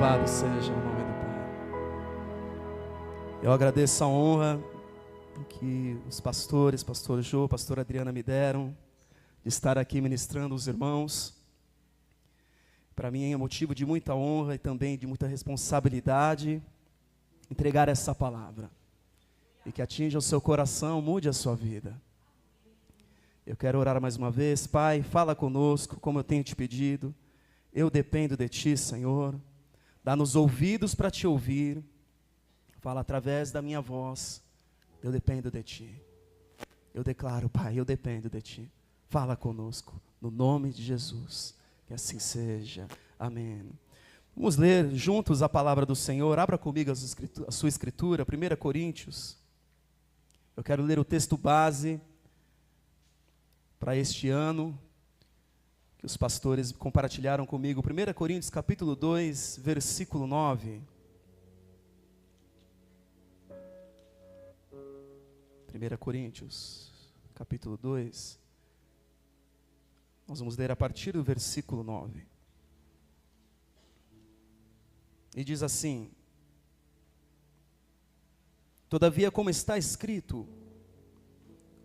Louvado seja o nome do Pai. Eu agradeço a honra que os pastores, pastor Jô, pastor Adriana me deram, de estar aqui ministrando os irmãos. Para mim é motivo de muita honra e também de muita responsabilidade entregar essa palavra. E que atinja o seu coração, mude a sua vida. Eu quero orar mais uma vez. Pai, fala conosco, como eu tenho te pedido. Eu dependo de Ti, Senhor. Dá-nos ouvidos para Te ouvir. Fala através da minha voz. Eu dependo de Ti. Eu declaro, Pai, eu dependo de Ti. Fala conosco, no nome de Jesus. Que assim seja. Amém. Vamos ler juntos a palavra do Senhor. Abra comigo a sua escritura, 1 Coríntios. Eu quero ler o texto base para este ano, que os pastores compartilharam comigo. 1 Coríntios capítulo 2, versículo 9. 1 Coríntios capítulo 2. Nós vamos ler a partir do versículo 9. E diz assim: Todavia, como está escrito,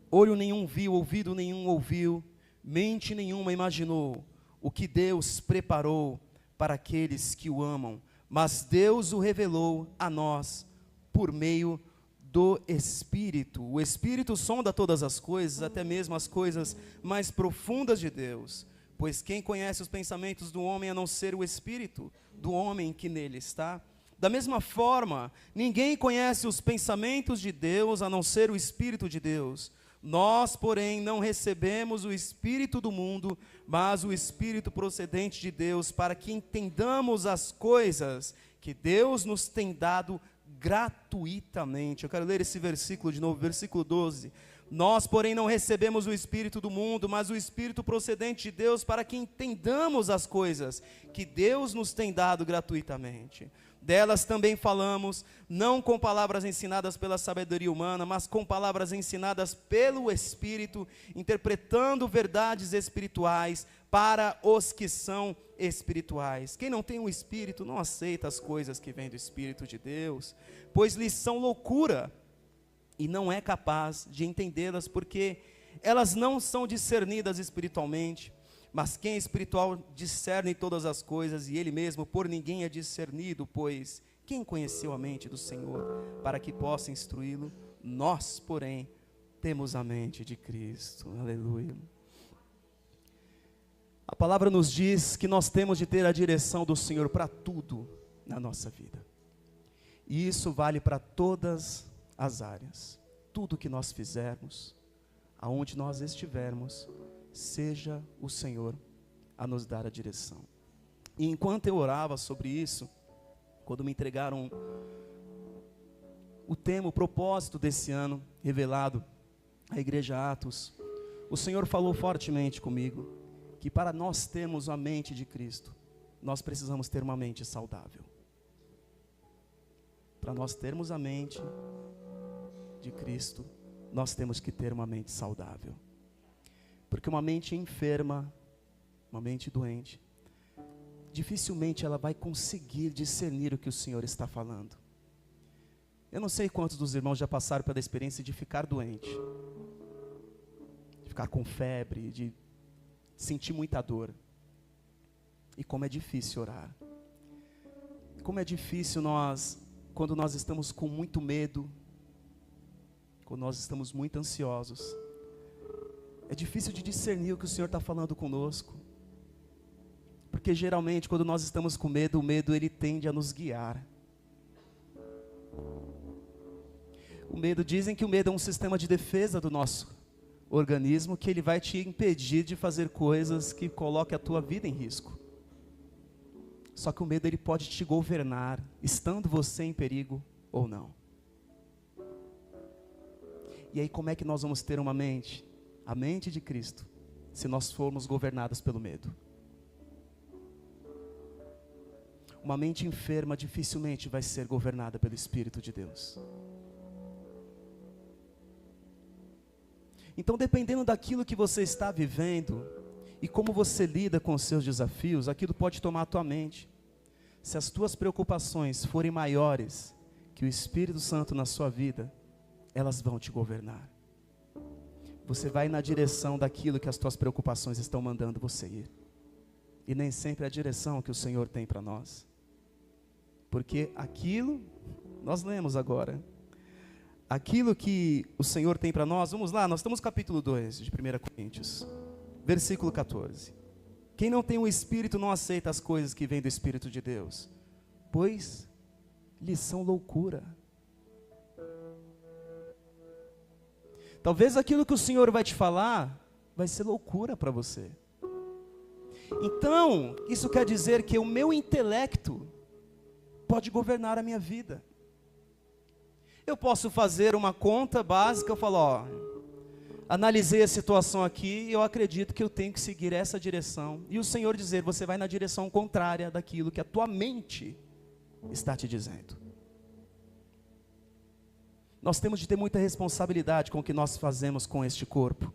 olho nenhum viu, ouvido nenhum ouviu, mente nenhuma imaginou o que Deus preparou para aqueles que o amam, mas Deus o revelou a nós por meio do Espírito. O Espírito sonda todas as coisas, até mesmo as coisas mais profundas de Deus. Pois quem conhece os pensamentos do homem a não ser o Espírito do homem que nele está? Da mesma forma, ninguém conhece os pensamentos de Deus a não ser o Espírito de Deus. Nós, porém, não recebemos o Espírito do mundo, mas o Espírito procedente de Deus, para que entendamos as coisas que Deus nos tem dado gratuitamente. Eu quero ler esse versículo de novo, versículo 12. Nós, porém, não recebemos o Espírito do mundo, mas o Espírito procedente de Deus, para que entendamos as coisas que Deus nos tem dado gratuitamente. Delas também falamos, não com palavras ensinadas pela sabedoria humana, mas com palavras ensinadas pelo Espírito, interpretando verdades espirituais para os que são espirituais. Quem não tem o Espírito não aceita as coisas que vêm do Espírito de Deus, pois lhes são loucura, e não é capaz de entendê-las, porque elas não são discernidas espiritualmente. Mas quem é espiritual discerne todas as coisas, e ele mesmo por ninguém é discernido, pois quem conheceu a mente do Senhor para que possa instruí-lo? Nós, porém, temos a mente de Cristo. Aleluia. A palavra nos diz que nós temos de ter a direção do Senhor para tudo na nossa vida. E isso vale para todas as áreas. Tudo que nós fizermos, aonde nós estivermos, seja o Senhor a nos dar a direção. E enquanto eu orava sobre isso, quando me entregaram o tema, o propósito desse ano, revelado à Igreja Atos, o Senhor falou fortemente comigo, que para nós termos a mente de Cristo, nós precisamos ter uma mente saudável. Para nós termos a mente de Cristo, nós temos que ter uma mente saudável. Porque uma mente enferma, uma mente doente, dificilmente ela vai conseguir discernir o que o Senhor está falando. Eu não sei quantos dos irmãos já passaram pela experiência de ficar doente, de ficar com febre, de sentir muita dor. E como é difícil orar. Como é difícil quando nós estamos com muito medo, quando nós estamos muito ansiosos. É difícil de discernir o que o Senhor está falando conosco. Porque geralmente quando nós estamos com medo, o medo ele tende a nos guiar. O medo, dizem que o medo é um sistema de defesa do nosso organismo, que ele vai te impedir de fazer coisas que coloquem a tua vida em risco. Só que o medo ele pode te governar, estando você em perigo ou não. E aí como é que nós vamos ter uma mente? A mente de Cristo, se nós formos governados pelo medo. Uma mente enferma dificilmente vai ser governada pelo Espírito de Deus. Então, dependendo daquilo que você está vivendo e como você lida com os seus desafios, aquilo pode tomar a tua mente. se as tuas preocupações forem maiores que o Espírito Santo na sua vida, elas vão te governar. Você vai na direção daquilo que as tuas preocupações estão mandando você ir. E nem sempre é a direção que o Senhor tem para nós. Porque aquilo, nós lemos agora, aquilo que o Senhor tem para nós, vamos lá, nós estamos no capítulo 2 de 1 Coríntios, versículo 14. Quem não tem o Espírito não aceita as coisas que vêm do Espírito de Deus, pois lhes são loucura. Talvez aquilo que o Senhor vai te falar, vai ser loucura para você. Então, isso quer dizer que o meu intelecto pode governar a minha vida. Eu posso fazer uma conta básica, eu falo, ó, analisei a situação aqui e eu acredito que eu tenho que seguir essa direção. E o Senhor dizer, você vai na direção contrária daquilo que a tua mente está te dizendo. Nós temos de ter muita responsabilidade com o que nós fazemos com este corpo.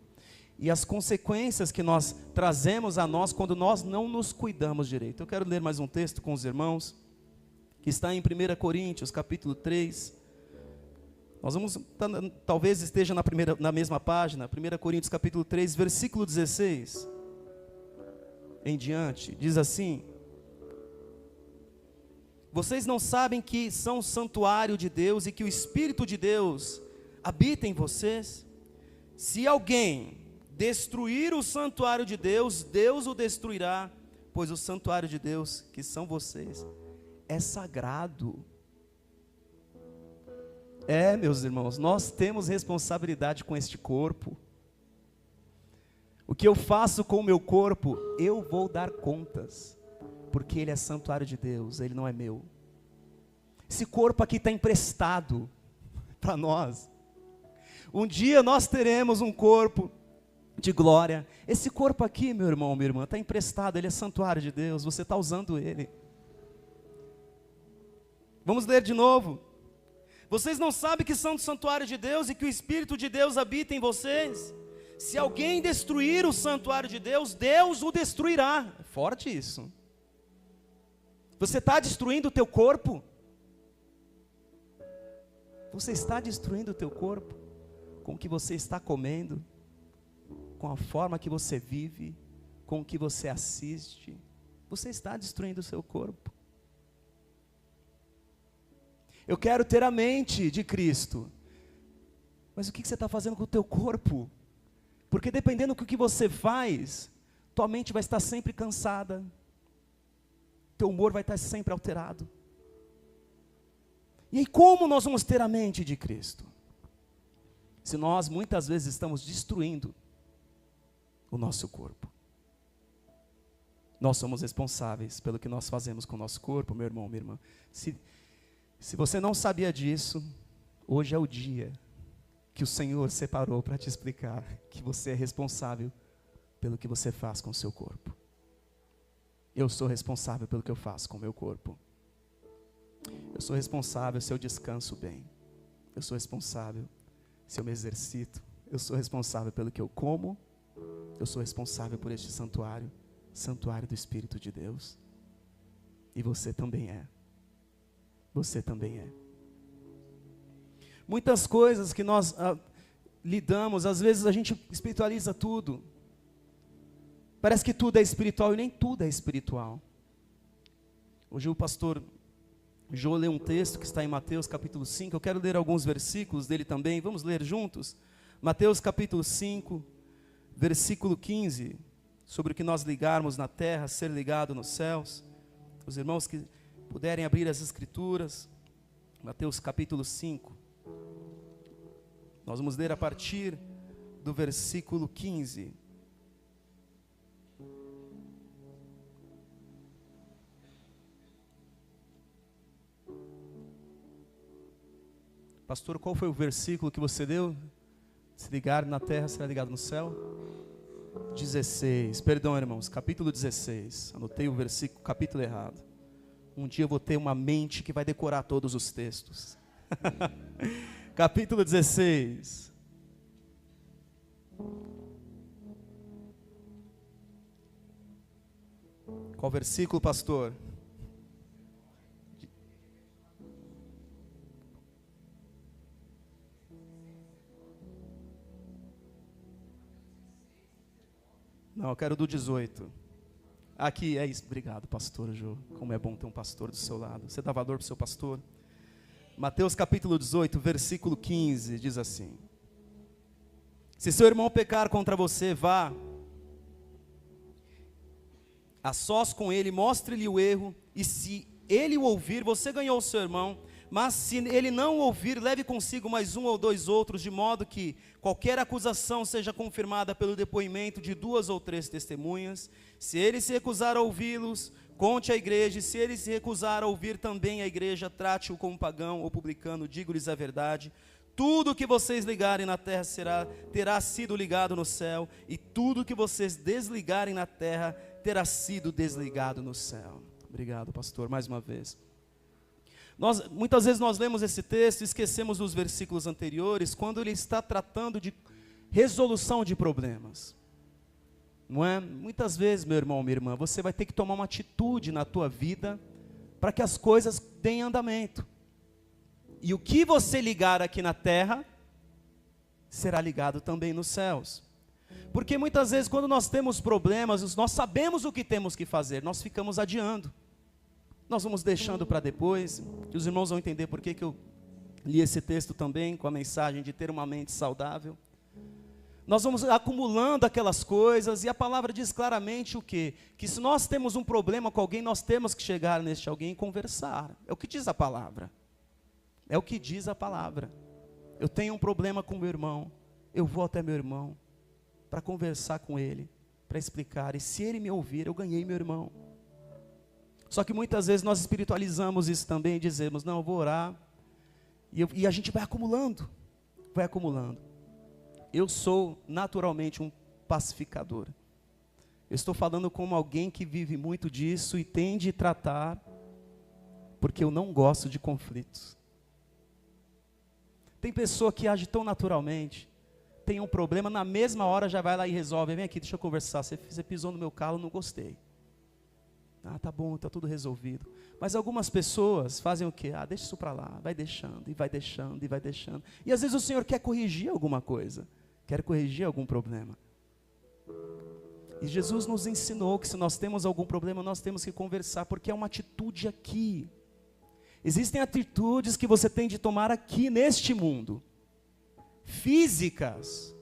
E as consequências que nós trazemos a nós quando nós não nos cuidamos direito. Eu quero ler mais um texto com os irmãos, que está em 1 Coríntios, capítulo 3. Nós vamos, talvez esteja na mesma página, 1 Coríntios, capítulo 3, versículo 16. Em diante, diz assim: vocês não sabem que são o santuário de Deus e que o Espírito de Deus habita em vocês? Se alguém destruir o santuário de Deus, Deus o destruirá, pois o santuário de Deus, que são vocês, é sagrado. Meus irmãos, nós temos responsabilidade com este corpo. O que eu faço com o meu corpo, eu vou dar contas, porque ele é santuário de Deus, ele não é meu. Esse corpo aqui está emprestado para nós. Um dia nós teremos um corpo de glória. Esse corpo aqui, meu irmão, minha irmã, está emprestado, ele é santuário de Deus, você está usando ele. Vamos ler de novo. Vocês não sabem que são do santuário de Deus e que o Espírito de Deus habita em vocês? Se alguém destruir o santuário de Deus, Deus o destruirá. É forte isso. Você está destruindo o teu corpo? Você está destruindo o teu corpo com o que você está comendo, com a forma que você vive, com o que você assiste. Você está destruindo o seu corpo. Eu quero ter a mente de Cristo. Mas o que você está fazendo com o teu corpo? Porque dependendo do que você faz, tua mente vai estar sempre cansada. Teu humor vai estar sempre alterado. E aí como nós vamos ter a mente de Cristo? Se nós muitas vezes estamos destruindo o nosso corpo. Nós somos responsáveis pelo que nós fazemos com o nosso corpo, meu irmão, minha irmã. Se você não sabia disso, hoje é o dia que o Senhor separou para te explicar que você é responsável pelo que você faz com o seu corpo. Eu sou responsável pelo que eu faço com o meu corpo. Eu sou responsável se eu descanso bem. Eu sou responsável se eu me exercito. Eu sou responsável pelo que eu como. Eu sou responsável por este santuário, santuário do Espírito de Deus. E você também é. Você também é. Muitas coisas que nós lidamos, às vezes a gente espiritualiza tudo. Parece que tudo é espiritual e nem tudo é espiritual. Hoje o pastor Jô lê um texto que está em Mateus capítulo 5. Eu quero ler alguns versículos dele também. Vamos ler juntos? Mateus capítulo 5, versículo 15. Sobre o que nós ligarmos na terra, ser ligado nos céus. Os irmãos que puderem abrir as escrituras. Mateus capítulo 5. Nós vamos ler a partir do versículo 15. Pastor, qual foi o versículo que você deu? Se ligar na terra, será ligado no céu? 16, perdão, irmãos, capítulo 16. Anotei o versículo, capítulo errado. Um dia eu vou ter uma mente que vai decorar todos os textos. Capítulo 16. Qual versículo, pastor? Não, eu quero do 18. Aqui é isso. Obrigado, pastor Jô. Como é bom ter um pastor do seu lado. Você dá valor para o seu pastor? Mateus capítulo 18, versículo 15, diz assim: se seu irmão pecar contra você, vá a sós com ele, mostre-lhe o erro, e se ele o ouvir, você ganhou o seu irmão. Mas se ele não o ouvir, leve consigo mais um ou dois outros, de modo que qualquer acusação seja confirmada pelo depoimento de 2 ou 3 testemunhas. Se ele se recusar a ouvi-los, conte à igreja, e se ele se recusar a ouvir também a igreja, trate-o como pagão ou publicano, digo-lhes a verdade. Tudo que vocês ligarem na terra terá sido ligado no céu, e tudo que vocês desligarem na terra terá sido desligado no céu. Obrigado, pastor, mais uma vez. Muitas vezes nós lemos esse texto e esquecemos dos versículos anteriores, quando ele está tratando de resolução de problemas. Não é? Muitas vezes, meu irmão, minha irmã, você vai ter que tomar uma atitude na tua vida para que as coisas deem andamento. E o que você ligar aqui na terra, será ligado também nos céus. Porque muitas vezes quando nós temos problemas, nós sabemos o que temos que fazer, nós ficamos adiando. Nós vamos deixando para depois, e os irmãos vão entender por que eu li esse texto também, com a mensagem de ter uma mente saudável. Nós vamos acumulando aquelas coisas, e a palavra diz claramente o quê? Que se nós temos um problema com alguém, nós temos que chegar neste alguém e conversar. É o que diz a palavra. É o que diz a palavra. Eu tenho um problema com meu irmão, eu vou até meu irmão, para conversar com ele, para explicar, e se ele me ouvir, eu ganhei meu irmão. Só que muitas vezes nós espiritualizamos isso também e dizemos, não, eu vou orar, e a gente vai acumulando, vai acumulando. Eu sou naturalmente um pacificador. Eu estou falando como alguém que vive muito disso e tem de tratar, porque eu não gosto de conflitos. Tem pessoa que age tão naturalmente, tem um problema, na mesma hora já vai lá e resolve. Vem aqui, deixa eu conversar, você pisou no meu calo, não gostei. Ah, tá bom, está tudo resolvido. Mas algumas pessoas fazem o quê? Ah, deixa isso para lá, vai deixando, e vai deixando, e vai deixando. E às vezes o Senhor quer corrigir alguma coisa, quer corrigir algum problema. E Jesus nos ensinou que se nós temos algum problema, nós temos que conversar, porque é uma atitude aqui. Existem atitudes que você tem de tomar aqui neste mundo. Físicas,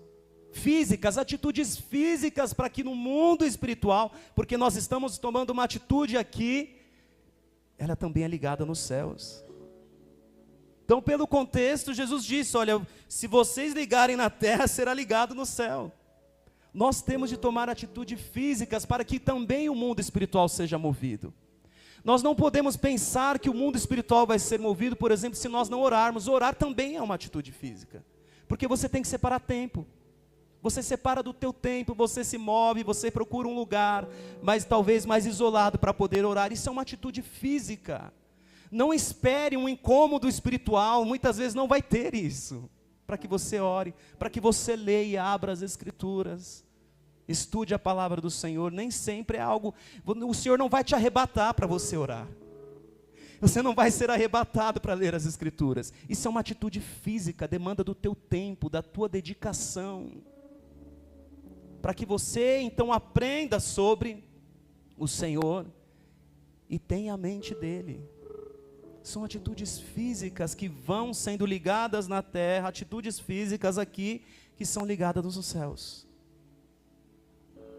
atitudes físicas para que no mundo espiritual, porque nós estamos tomando uma atitude aqui, ela também é ligada nos céus. Então, pelo contexto, Jesus disse, olha, se vocês ligarem na terra, será ligado no céu. Nós temos de tomar atitudes físicas para que também o mundo espiritual seja movido. Nós não podemos pensar que o mundo espiritual vai ser movido, por exemplo, se nós não orarmos. Orar também é uma atitude física, porque você tem que separar tempo. Você separa do teu tempo, você se move, você procura um lugar, mas talvez mais isolado para poder orar. Isso é uma atitude física. Não espere um incômodo espiritual, muitas vezes não vai ter isso. Para que você ore, para que você leia, abra as Escrituras, estude a palavra do Senhor. Nem sempre é algo, o Senhor não vai te arrebatar para você orar. Você não vai ser arrebatado para ler as Escrituras. Isso é uma atitude física, demanda do teu tempo, da tua dedicação. Para que você então aprenda sobre o Senhor e tenha a mente dele. São atitudes físicas que vão sendo ligadas na terra, atitudes físicas aqui que são ligadas nos céus.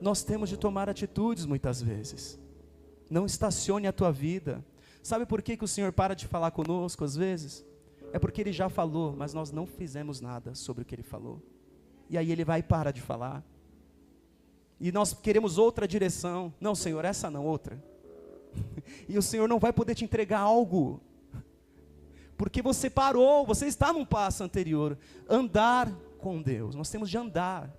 Nós temos de tomar atitudes muitas vezes. Não estacione a tua vida. Sabe por que o Senhor para de falar conosco às vezes? É porque Ele já falou, mas nós não fizemos nada sobre o que Ele falou. E aí Ele vai e para de falar. E nós queremos outra direção. Não, Senhor, essa não, outra. E o Senhor não vai poder te entregar algo, porque você parou, você está num passo anterior. Andar com Deus, nós temos de andar.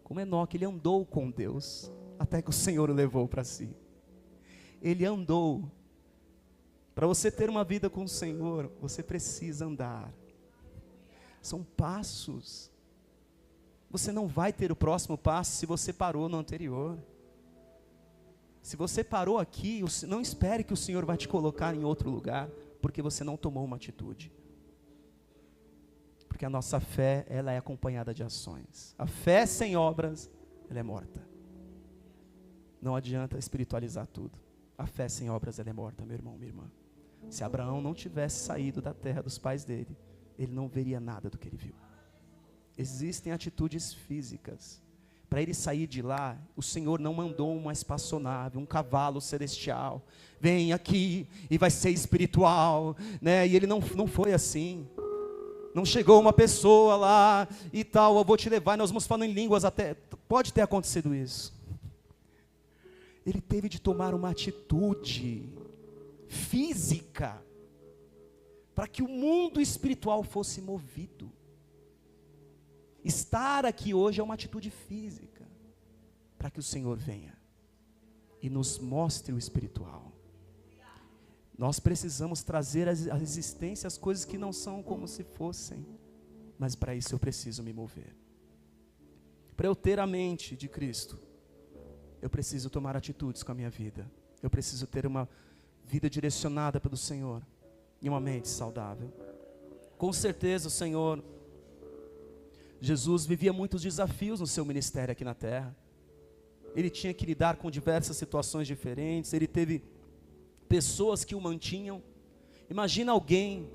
Como Enoque, ele andou com Deus, até que o Senhor o levou para si. Ele andou. Para você ter uma vida com o Senhor, você precisa andar. São passos. Você não vai ter o próximo passo se você parou no anterior. Se você parou aqui, não espere que o Senhor vai te colocar em outro lugar, porque você não tomou uma atitude. Porque a nossa fé, ela é acompanhada de ações. A fé sem obras, ela é morta. Não adianta espiritualizar tudo. A fé sem obras, ela é morta, meu irmão, minha irmã. Se Abraão não tivesse saído da terra dos pais dele, ele não veria nada do que ele viu. Existem atitudes físicas. Para ele sair de lá, o Senhor não mandou uma espaçonave, um cavalo celestial. Vem aqui e vai ser espiritual, né? E ele não foi assim. Não chegou uma pessoa lá e tal, eu vou te levar, nós vamos falando em línguas até. Pode ter acontecido isso. Ele teve de tomar uma atitude física para que o mundo espiritual fosse movido. Estar aqui hoje é uma atitude física para que o Senhor venha e nos mostre o espiritual. Nós precisamos trazer à existência as coisas que não são como se fossem, mas para isso eu preciso me mover. Para eu ter a mente de Cristo, eu preciso tomar atitudes com a minha vida. Eu preciso ter uma vida direcionada pelo Senhor e uma mente saudável. Com certeza o Senhor Jesus vivia muitos desafios no seu ministério aqui na terra. Ele tinha que lidar com diversas situações diferentes, ele teve pessoas que o mantinham. Imagina alguém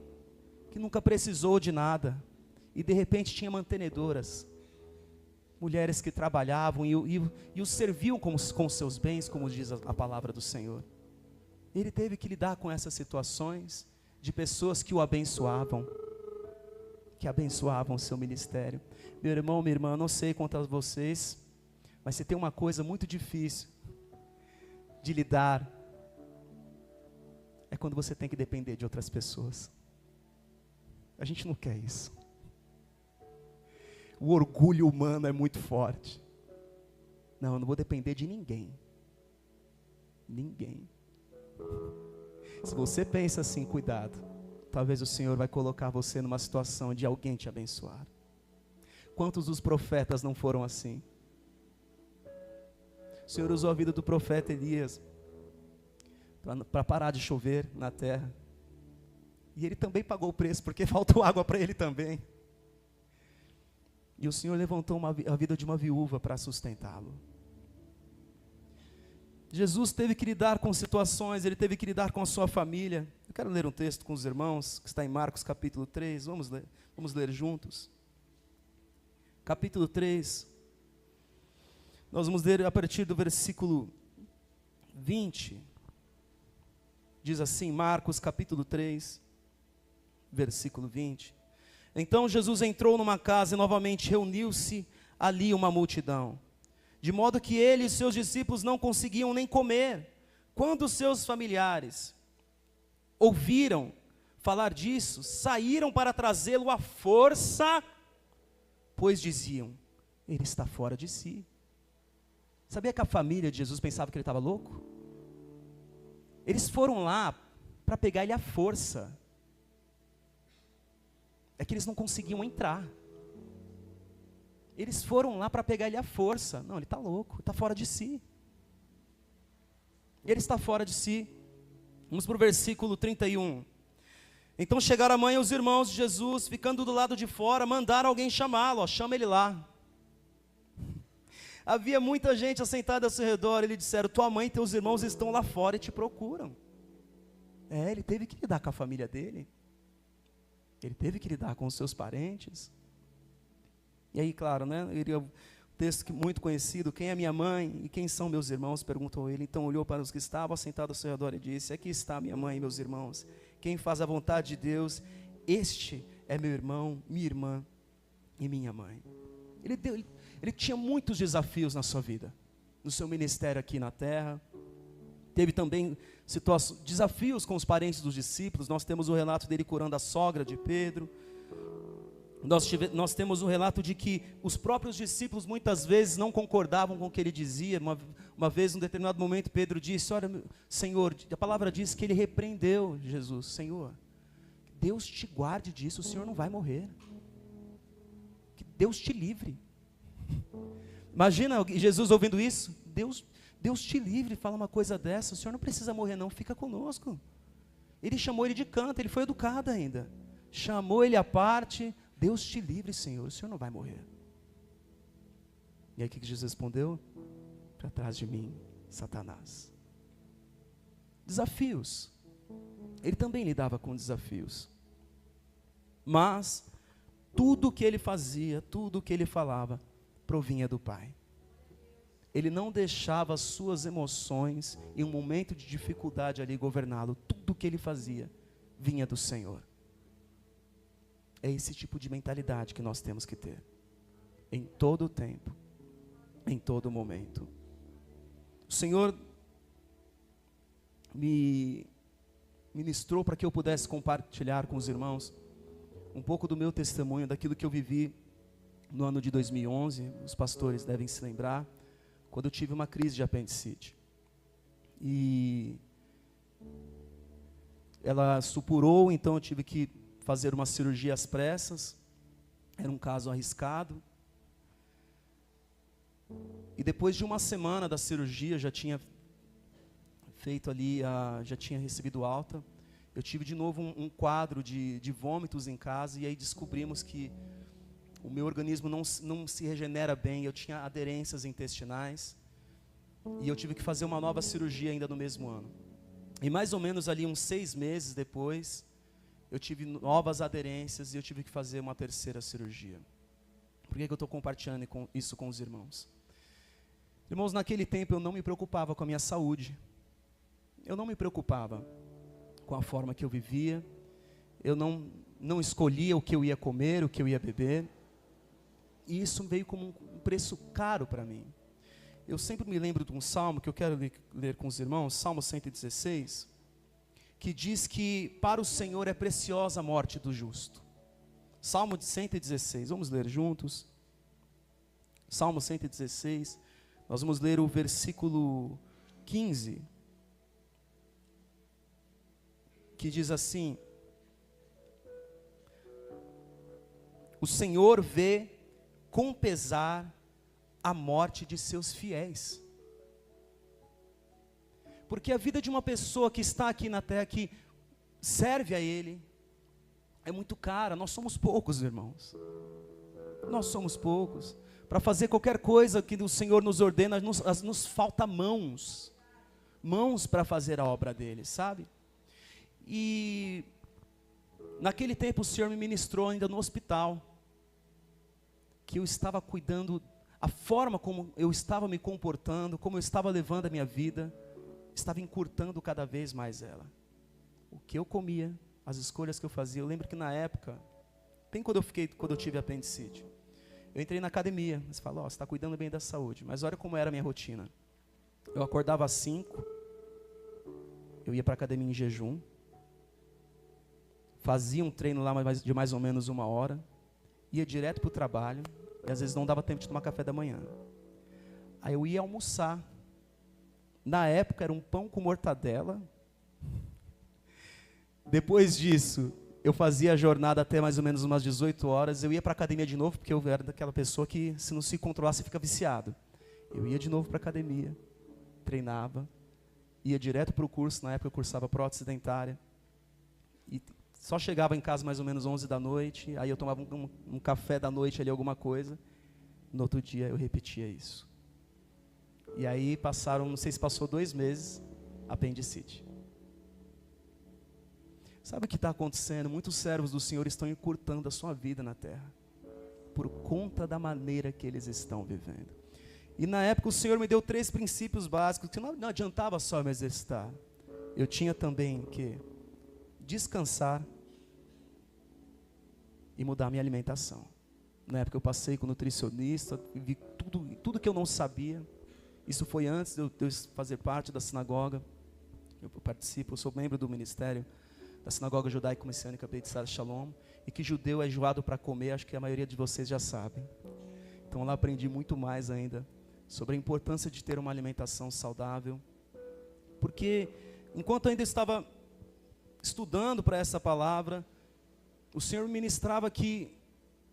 que nunca precisou de nada e de repente tinha mantenedoras, mulheres que trabalhavam e o serviam com seus bens, como diz a palavra do Senhor. Ele teve que lidar com essas situações de pessoas que o abençoavam, que abençoavam o seu ministério. Meu irmão, minha irmã, não sei quanto a vocês, mas se tem uma coisa muito difícil de lidar, é quando você tem que depender de outras pessoas. A gente não quer isso. O orgulho humano é muito forte. Não, eu não vou depender de ninguém. Ninguém. Se você pensa assim, cuidado. Talvez o Senhor vai colocar você numa situação de alguém te abençoar. Quantos dos profetas não foram assim? O Senhor usou a vida do profeta Elias para parar de chover na terra. E ele também pagou o preço, porque faltou água para ele também. E o Senhor levantou a vida de uma viúva para sustentá-lo. Jesus teve que lidar com situações, ele teve que lidar com a sua família. Eu quero ler um texto com os irmãos, que está em Marcos capítulo 3, vamos ler juntos. Capítulo 3, nós vamos ler a partir do versículo 20. Diz assim, Marcos capítulo 3, versículo 20. Então Jesus entrou numa casa e novamente reuniu-se ali uma multidão, de modo que ele e seus discípulos não conseguiam nem comer. Quando seus familiares ouviram falar disso, saíram para trazê-lo à força, pois diziam, ele está fora de si. Sabia que a família de Jesus pensava que ele estava louco? Eles foram lá para pegar ele à força. É que eles não conseguiam entrar. Eles foram lá para pegar ele à força. Não, ele está louco, está fora de si. Ele está fora de si. Vamos para o versículo 31. Então chegaram a mãe e os irmãos de Jesus, ficando do lado de fora, mandaram alguém chamá-lo, chama ele lá. Havia muita gente assentada ao seu redor, e lhe disseram, tua mãe e teus irmãos estão lá fora e te procuram. Ele teve que lidar com a família dele. Ele teve que lidar com os seus parentes. E aí, claro, né? O texto muito conhecido, quem é minha mãe e quem são meus irmãos? Perguntou ele. Então olhou para os que estavam assentados ao seu redor e disse, aqui está minha mãe e meus irmãos. Quem faz a vontade de Deus, este é meu irmão, minha irmã e minha mãe. Ele tinha muitos desafios na sua vida, no seu ministério aqui na terra. Teve também desafios com os parentes dos discípulos. Nós temos o relato dele curando a sogra de Pedro. Nós temos o relato de que os próprios discípulos muitas vezes não concordavam com o que ele dizia. Uma vez, em um determinado momento, Pedro disse, olha, Senhor, a palavra diz que ele repreendeu Jesus. Senhor, Deus te guarde disso, o Senhor não vai morrer. Que Deus te livre. Imagina Jesus ouvindo isso. Deus te livre, fala uma coisa dessa, o Senhor não precisa morrer não, fica conosco. Ele chamou ele de canto, ele foi educado ainda. Chamou ele à parte, Deus te livre, Senhor, o Senhor não vai morrer. E aí o que Jesus respondeu? Para trás de mim, Satanás. Desafios. Ele também lidava com desafios. Mas tudo o que ele fazia, tudo o que ele falava, provinha do Pai. Ele não deixava as suas emoções em um momento de dificuldade ali governá-lo. Tudo o que ele fazia vinha do Senhor. É esse tipo de mentalidade que nós temos que ter. Em todo o tempo, em todo momento. O Senhor me ministrou para que eu pudesse compartilhar com os irmãos um pouco do meu testemunho, daquilo que eu vivi no ano de 2011. Os pastores devem se lembrar, quando eu tive uma crise de apendicite. E ela supurou, então eu tive que fazer uma cirurgia às pressas. Era um caso arriscado. E depois de uma semana da cirurgia, já tinha feito ali, já tinha recebido alta. Eu tive de novo um quadro de vômitos em casa, e aí descobrimos que o meu organismo não se regenera bem, eu tinha aderências intestinais, e eu tive que fazer uma nova cirurgia ainda no mesmo ano. E mais ou menos ali uns 6 meses depois, eu tive novas aderências e eu tive que fazer uma terceira cirurgia. Por que eu estou compartilhando isso com os irmãos? Irmãos, naquele tempo eu não me preocupava com a minha saúde. Eu não me preocupava com a forma que eu vivia. Eu não escolhia o que eu ia comer, o que eu ia beber. E isso veio como um preço caro para mim. Eu sempre me lembro de um salmo que eu quero ler com os irmãos, Salmo 116, que diz que para o Senhor é preciosa a morte do justo. Salmo 116, vamos ler juntos. Salmo 116, nós vamos ler o versículo 15, que diz assim: o Senhor vê com pesar a morte de seus fiéis. Porque a vida de uma pessoa que está aqui na terra, que serve a Ele, é muito cara. Nós somos poucos, irmãos. Nós somos poucos. Para fazer qualquer coisa que o Senhor nos ordena, nos falta mãos. Mãos para fazer a obra dEle, sabe? E naquele tempo o Senhor me ministrou ainda no hospital, que eu estava cuidando, a forma como eu estava me comportando, como eu estava levando a minha vida, estava encurtando cada vez mais ela. O que eu comia, as escolhas que eu fazia. Eu lembro que na época, bem quando eu tive apendicite, eu entrei na academia. Você fala, você está cuidando bem da saúde. Mas olha como era a minha rotina. Eu acordava às 5, eu ia para a academia em jejum, fazia um treino lá de mais ou menos 1 hora, ia direto para o trabalho, e às vezes não dava tempo de tomar café da manhã. Aí eu ia almoçar. Na época era um pão com mortadela. Depois disso, eu fazia a jornada até mais ou menos umas 18 horas, eu ia para a academia de novo, porque eu era daquela pessoa que se não se controlasse fica viciado. Eu ia de novo para a academia, treinava, ia direto para o curso. Na época eu cursava prótese dentária, e só chegava em casa mais ou menos 11 da noite, aí eu tomava um café da noite ali, alguma coisa. No outro dia eu repetia isso. E aí passaram, não sei se passou 2 meses, apendicite. Sabe o que está acontecendo? Muitos servos do Senhor estão encurtando a sua vida na terra, por conta da maneira que eles estão vivendo. E na época o Senhor me deu 3 princípios básicos, que não adiantava só me exercitar. Eu tinha também que descansar e mudar a minha alimentação. Na época eu passei com nutricionista, vi tudo que eu não sabia. Isso foi antes de eu fazer parte da sinagoga. Eu sou membro do ministério da Sinagoga Judaico-Messiânica Beit Sar Shalom, e que judeu é enjoado para comer, acho que a maioria de vocês já sabe. Então lá aprendi muito mais ainda sobre a importância de ter uma alimentação saudável. Porque enquanto eu ainda estava estudando para essa palavra, o Senhor ministrava que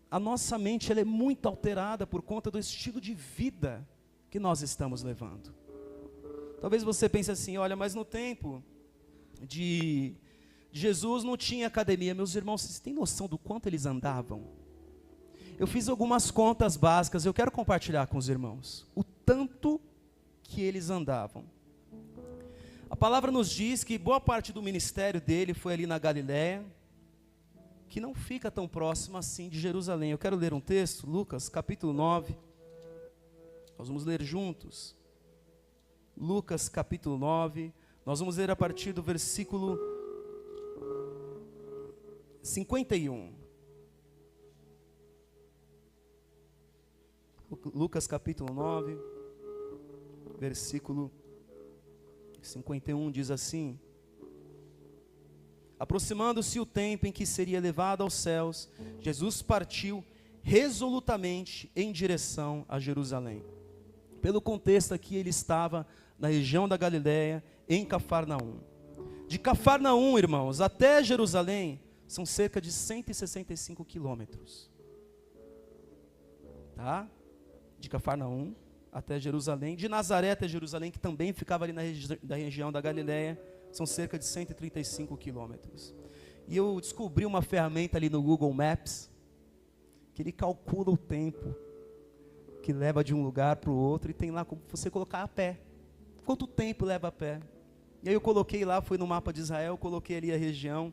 a nossa mente ela é muito alterada por conta do estilo de vida que nós estamos levando. Talvez você pense assim, olha, mas no tempo de Jesus não tinha academia. Meus irmãos, vocês têm noção do quanto eles andavam? Eu fiz algumas contas básicas, eu quero compartilhar com os irmãos. O tanto que eles andavam. A palavra nos diz que boa parte do ministério dele foi ali na Galiléia, que não fica tão próximo assim de Jerusalém. Eu quero ler um texto, Lucas capítulo 9. Nós vamos ler juntos. Lucas capítulo 9. Nós vamos ler a partir do versículo 51. Lucas capítulo 9, versículo 51 diz assim: aproximando-se o tempo em que seria levado aos céus, Jesus partiu resolutamente em direção a Jerusalém. Pelo contexto aqui, ele estava na região da Galiléia, em Cafarnaum. De Cafarnaum, irmãos, até Jerusalém, são cerca de 165 quilômetros. Tá? De Cafarnaum até Jerusalém. De Nazaré até Jerusalém, que também ficava ali na região da Galiléia, são cerca de 135 quilômetros. E eu descobri uma ferramenta ali no Google Maps, que ele calcula o tempo que leva de um lugar para o outro, e tem lá como você colocar a pé. Quanto tempo leva a pé? E aí eu coloquei lá, fui no mapa de Israel, coloquei ali a região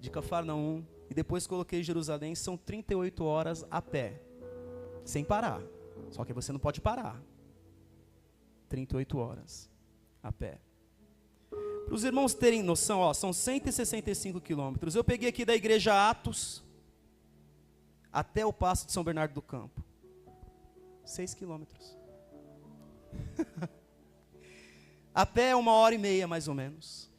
de Cafarnaum, e depois coloquei Jerusalém, são 38 horas a pé, sem parar. Só que você não pode parar. 38 horas a pé. Para os irmãos terem noção, ó, são 165 quilômetros. Eu peguei aqui da igreja Atos até o Paço de São Bernardo do Campo. 6 quilômetros. A pé é 1h30 mais ou menos.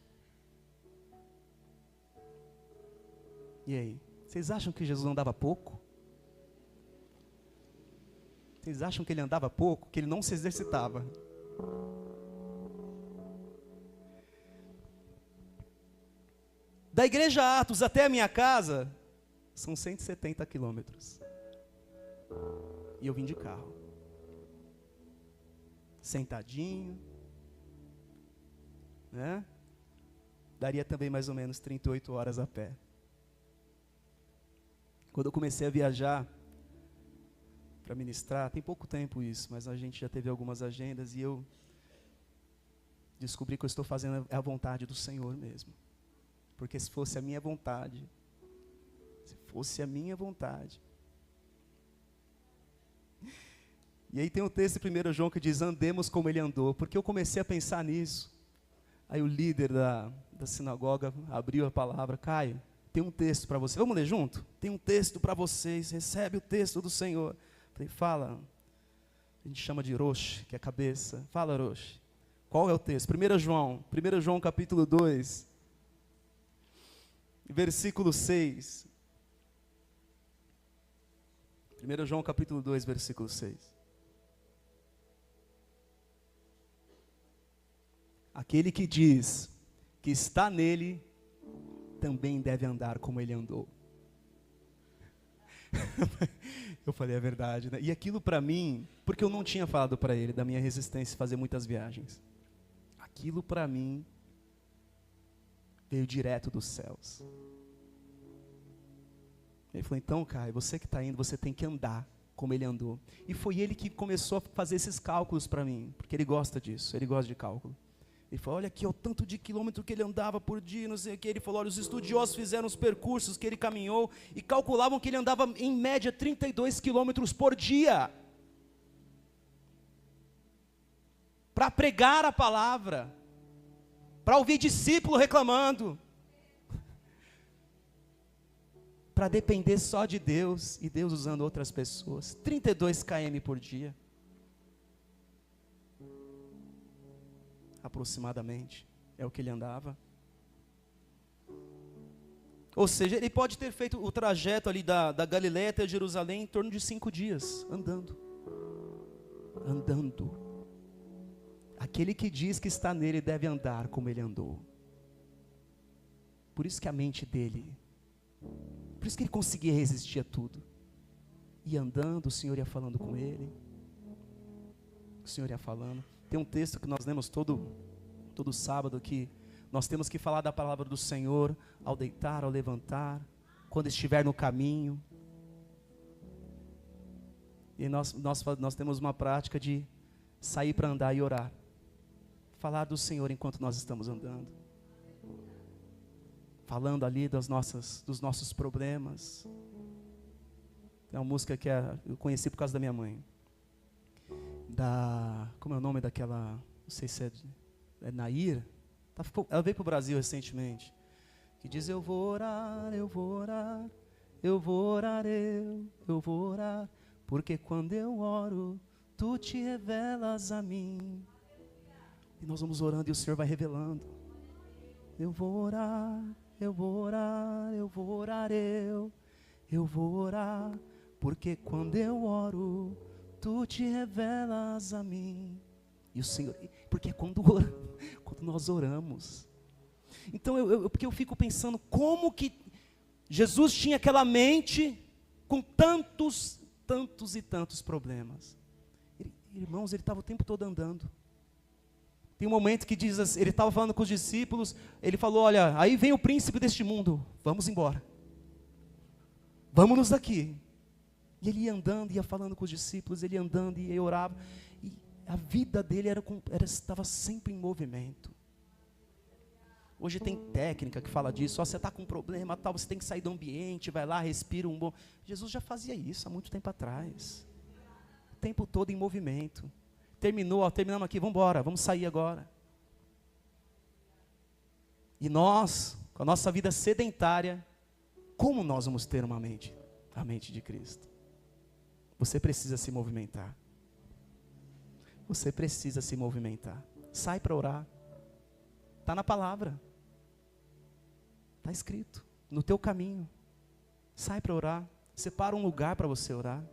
E aí? Vocês acham que Jesus andava pouco? Vocês acham que ele andava pouco? Que ele não se exercitava? Da igreja Atos até a minha casa, são 170 quilômetros. E eu vim de carro. Sentadinho. Né? Daria também mais ou menos 38 horas a pé. Quando eu comecei a viajar para ministrar, tem pouco tempo isso, mas a gente já teve algumas agendas e eu descobri que eu estou fazendo a vontade do Senhor mesmo. Porque se fosse a minha vontade, E aí tem um texto em 1 João que diz, andemos como ele andou, porque eu comecei a pensar nisso. Aí o líder da sinagoga abriu a palavra, Caio, tem um texto para você, vamos ler junto? Tem um texto para vocês, recebe o texto do Senhor. Falei, fala, a gente chama de Rosh, que é cabeça, fala Rosh. Qual é o texto? 1 João capítulo 2, versículo 6. 1 João capítulo 2, versículo 6. Aquele que diz que está nele, também deve andar como ele andou. Eu falei a verdade, né? E aquilo para mim, porque eu não tinha falado para ele da minha resistência a fazer muitas viagens. Aquilo para mim veio direto dos céus. Ele falou, então, Caio, você que está indo, você tem que andar como ele andou. E foi ele que começou a fazer esses cálculos para mim, porque ele gosta disso, ele gosta de cálculo. Ele falou, olha aqui, o tanto de quilômetro que ele andava por dia, não sei o que. Ele falou, olha, os estudiosos fizeram os percursos que ele caminhou e calculavam que ele andava, em média, 32 quilômetros por dia. Para pregar a palavra, para ouvir discípulo reclamando, para depender só de Deus e Deus usando outras pessoas. 32 km por dia. Aproximadamente, é o que ele andava. Ou seja, ele pode ter feito o trajeto ali da Galiléia até Jerusalém em torno de 5 dias, andando. Aquele que diz que está nele deve andar como ele andou. Por isso que a mente dele, por isso que ele conseguia resistir a tudo. E andando, o Senhor ia falando com ele. O Senhor ia falando. Tem um texto que nós lemos todo sábado que nós temos que falar da palavra do Senhor ao deitar, ao levantar, quando estiver no caminho. E nós temos uma prática de sair para andar e orar. Falar do Senhor enquanto nós estamos andando. Falando ali dos nossos problemas. Tem uma música que eu conheci por causa da minha mãe. Como é o nome daquela, não sei se é Nair. Ela veio para o Brasil recentemente. Que diz, eu vou orar, eu vou orar, eu vou orar, eu vou orar. Porque quando eu oro, tu te revelas a mim. E nós vamos orando e o Senhor vai revelando. Eu vou orar, eu vou orar, eu vou orar, eu vou orar. Porque quando eu oro, tu te revelas a mim. E o Senhor, porque quando nós oramos. Então, porque eu fico pensando, como que Jesus tinha aquela mente com tantos e tantos problemas. Irmãos, ele estava o tempo todo andando. Tem um momento que diz assim, ele estava falando com os discípulos, ele falou, olha, aí vem o príncipe deste mundo, vamos embora. Vamos daqui. E ele ia andando, ia falando com os discípulos, ele ia andando e orava. E a vida dele estava sempre em movimento. Hoje tem técnica que fala disso, você está com um problema, tal, você tem que sair do ambiente, vai lá, respira um bom... Jesus já fazia isso há muito tempo atrás. O tempo todo em movimento. Terminamos aqui, vamos embora, vamos sair agora. E nós, com a nossa vida sedentária, como nós vamos ter uma mente? A mente de Cristo. Você precisa se movimentar. Você precisa se movimentar. Sai para orar. Está na palavra. Está escrito. No teu caminho. Sai para orar. Separa um lugar para você orar.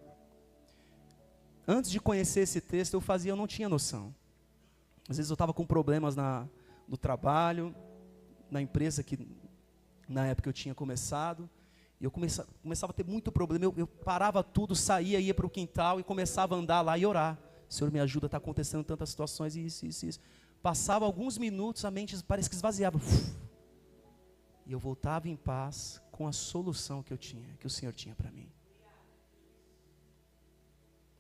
Antes de conhecer esse texto, eu não tinha noção. Às vezes eu estava com problemas no trabalho, na empresa que na época eu tinha começado. E eu começava a ter muito problema. Eu parava tudo, saía, ia para o quintal e começava a andar lá e orar. Senhor, me ajuda, está acontecendo tantas situações, isso. Passava alguns minutos, a mente parece que esvaziava. E eu voltava em paz com a solução que o Senhor tinha para mim.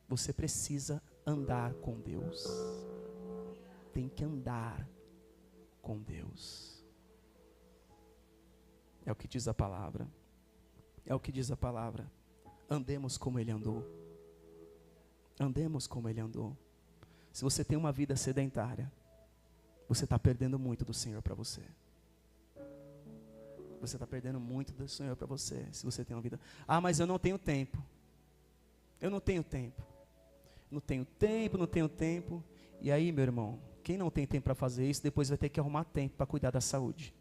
Você precisa andar com Deus. Tem que andar com Deus. É o que diz a palavra. É o que diz a palavra. Andemos como Ele andou. Andemos como Ele andou. Se você tem uma vida sedentária, você está perdendo muito do Senhor para você. Você está perdendo muito do Senhor para você. Se você tem uma vida... mas eu não tenho tempo. Eu não tenho tempo. Não tenho tempo. E aí, meu irmão, quem não tem tempo para fazer isso, depois vai ter que arrumar tempo para cuidar da saúde.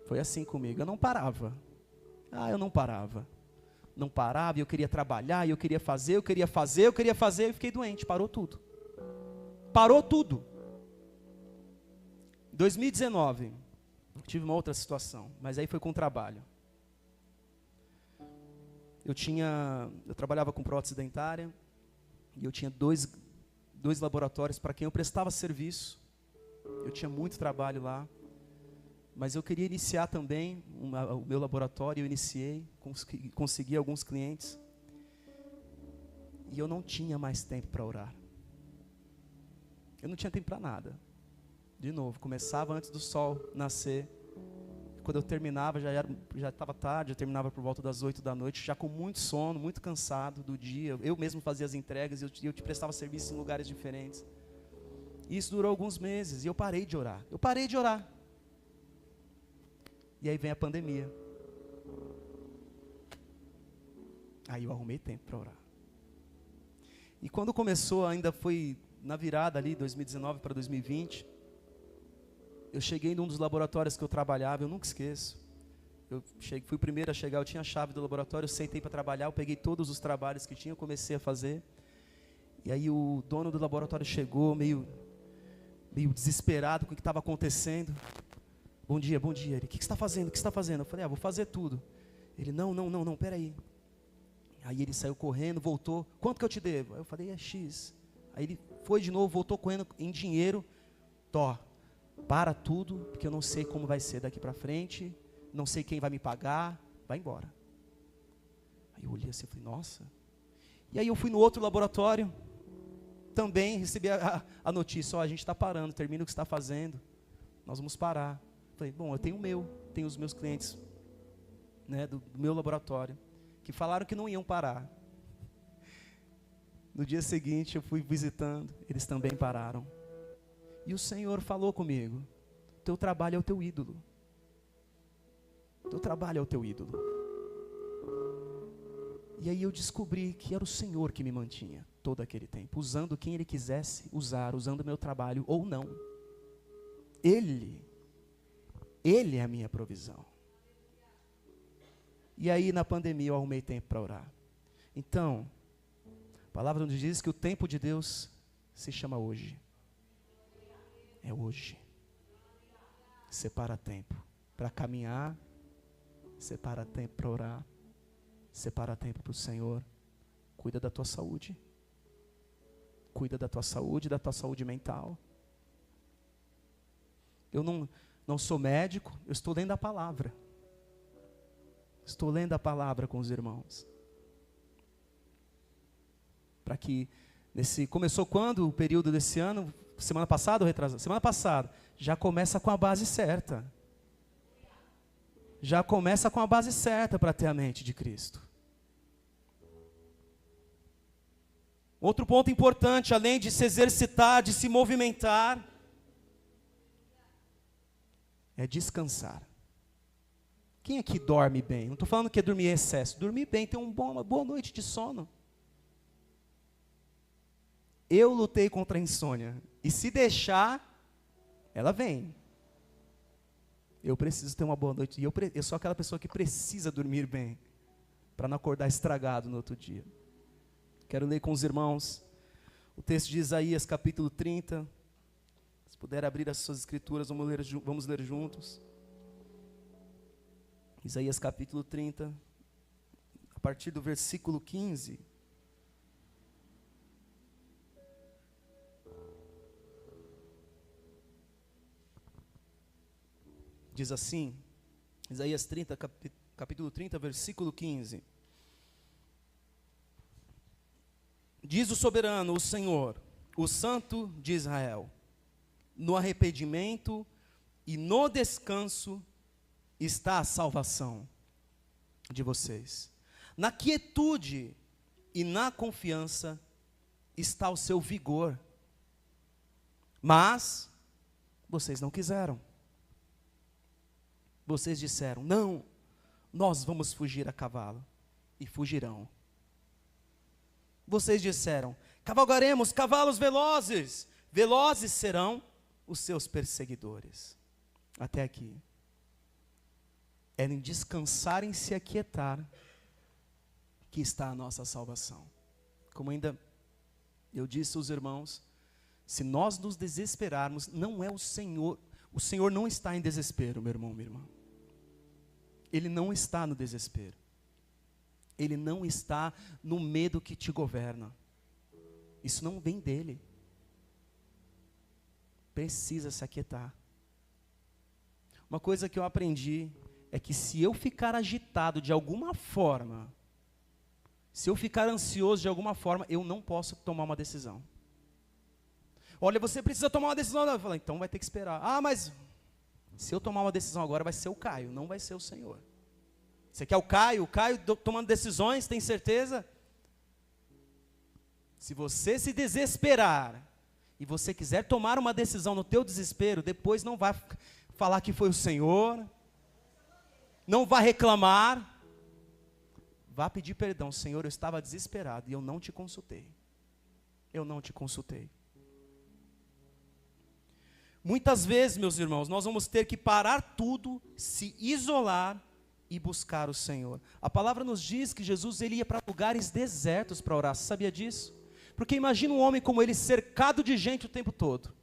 Foi assim comigo. Eu não parava. Eu não parava. Não parava, eu queria trabalhar, eu queria fazer, e fiquei doente, parou tudo. Parou tudo. Em 2019, tive uma outra situação, mas aí foi com o trabalho. Eu trabalhava com prótese dentária, e eu tinha dois laboratórios para quem eu prestava serviço. Eu tinha muito trabalho lá. Mas eu queria iniciar também o meu laboratório, eu iniciei, consegui alguns clientes. E eu não tinha mais tempo para orar. Eu não tinha tempo para nada. De novo, começava antes do sol nascer. Quando eu terminava, já estava tarde, eu terminava por volta das 8 da noite, já com muito sono, muito cansado do dia. Eu mesmo fazia as entregas, eu te prestava serviço em lugares diferentes. E isso durou alguns meses, e eu parei de orar. E aí vem a pandemia. Aí eu arrumei tempo para orar. E quando começou, ainda foi na virada ali, 2019 para 2020, eu cheguei num dos laboratórios que eu trabalhava, eu nunca esqueço. Fui o primeiro a chegar, eu tinha a chave do laboratório, eu sentei para trabalhar, eu peguei todos os trabalhos que tinha, eu comecei a fazer. E aí o dono do laboratório chegou, meio desesperado com o que estava acontecendo. Bom dia. Ele, o que você está fazendo? Eu falei, vou fazer tudo. Ele, não, peraí. Aí ele saiu correndo, voltou. Quanto que eu te devo? Aí eu falei, é X. Aí ele foi de novo, voltou correndo em dinheiro. Para tudo, porque eu não sei como vai ser daqui para frente. Não sei quem vai me pagar. Vai embora. Aí eu olhei assim e falei, nossa. E aí eu fui no outro laboratório, também recebi a notícia, a gente está parando, termina o que está fazendo, nós vamos parar. Falei, bom, eu tenho os meus clientes, né, do meu laboratório, que falaram que não iam parar. No dia seguinte eu fui visitando, eles também pararam. E o Senhor falou comigo, teu trabalho é o teu ídolo. Teu trabalho é o teu ídolo. E aí eu descobri que era o Senhor que me mantinha todo aquele tempo, usando quem Ele quisesse usar, usando o meu trabalho ou não. Ele é a minha provisão. E aí na pandemia eu arrumei tempo para orar. Então, a palavra nos diz que o tempo de Deus se chama hoje. É hoje. Separa tempo para caminhar, separa tempo para orar, separa tempo para o Senhor. Cuida da tua saúde. Cuida da tua saúde mental. Eu não sou médico, eu estou lendo a palavra. Estou lendo a palavra com os irmãos. Para que, começou quando o período desse ano? Semana passada ou retrasada? Semana passada. Já começa com a base certa. Já começa com a base certa para ter a mente de Cristo. Outro ponto importante, além de se exercitar, de se movimentar, é descansar. Quem aqui dorme bem? Não estou falando que é dormir em excesso. Dormir bem, ter uma boa noite de sono. Eu lutei contra a insônia. E se deixar, ela vem. Eu preciso ter uma boa noite. E eu sou aquela pessoa que precisa dormir bem, para não acordar estragado no outro dia. Quero ler com os irmãos o texto de Isaías, capítulo 30. Se puder abrir as suas escrituras, vamos ler juntos. Isaías, capítulo 30, a partir do versículo 15. Diz assim, Isaías 30, capítulo 30, versículo 15. Diz o soberano, o Senhor, o Santo de Israel: no arrependimento e no descanso está a salvação de vocês. Na quietude e na confiança está o seu vigor. Mas vocês não quiseram. Vocês disseram, não, nós vamos fugir a cavalo. E fugirão. Vocês disseram, cavalgaremos cavalos velozes. Velozes serão os seus perseguidores. Até aqui. É em descansar, em se aquietar, que está a nossa salvação. Como ainda eu disse aos irmãos, se nós nos desesperarmos, não é o Senhor não está em desespero, meu irmão, minha irmã. Ele não está no desespero. Ele não está no medo que te governa. Isso não vem dele. Precisa se aquietar. Uma coisa que eu aprendi é que se eu ficar agitado de alguma forma, se eu ficar ansioso de alguma forma, eu não posso tomar uma decisão. Olha, você precisa tomar uma decisão. Eu falo, então vai ter que esperar. Ah, mas se eu tomar uma decisão agora, vai ser o Caio, não vai ser o Senhor. Você quer o Caio tomando decisões, tem certeza? Se você se desesperar e você quiser tomar uma decisão no teu desespero, depois não vai falar que foi o Senhor, não vai reclamar, vá pedir perdão. Senhor, eu estava desesperado e eu não te consultei. Eu não te consultei. Muitas vezes, meus irmãos, nós vamos ter que parar tudo, se isolar e buscar o Senhor. A palavra nos diz que Jesus ele ia para lugares desertos para orar. Você sabia disso? Porque imagina um homem como ele cercado de gente o tempo todo.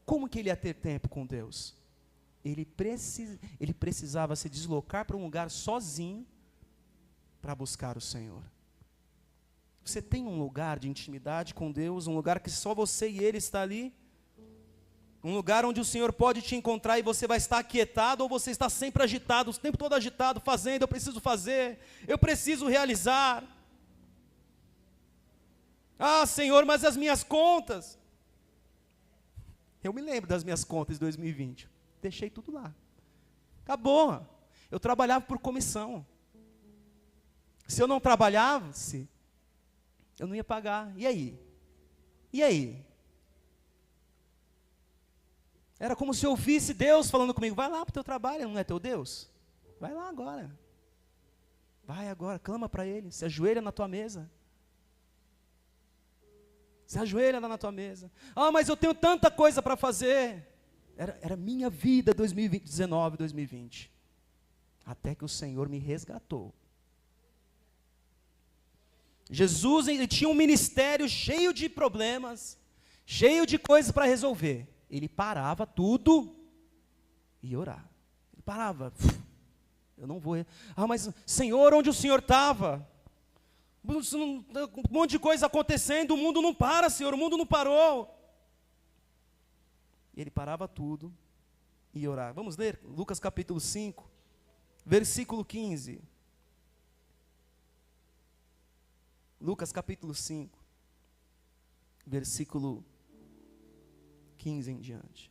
Como que ele ia ter tempo com Deus? Ele precisava se deslocar para um lugar sozinho para buscar o Senhor. Você tem um lugar de intimidade com Deus, um lugar que só você e Ele está ali? Um lugar onde o Senhor pode te encontrar e você vai estar aquietado, ou você está sempre agitado, o tempo todo agitado, fazendo, eu preciso fazer, eu preciso realizar. Ah, Senhor, mas as minhas contas. Eu me lembro das minhas contas de 2020. Deixei tudo lá. Acabou. Eu trabalhava por comissão. Se eu não trabalhasse, eu não ia pagar. E aí? E aí? Era como se eu ouvisse Deus falando comigo, vai lá para o teu trabalho, não é teu Deus? Vai lá agora. Vai agora, clama para Ele, se ajoelha na tua mesa. Se ajoelha lá na tua mesa. Ah, mas eu tenho tanta coisa para fazer. Era minha vida 2019, 2020. Até que o Senhor me resgatou. Jesus, ele tinha um ministério cheio de problemas, cheio de coisas para resolver. Ele parava tudo e orava. Ele parava. Eu não vou. Ah, mas Senhor, onde o Senhor estava? Um monte de coisa acontecendo, o mundo não para, Senhor, o mundo não parou. Ele parava tudo e orava. Vamos ler Lucas capítulo 5, versículo 15. Lucas capítulo 5, versículo 15 em diante.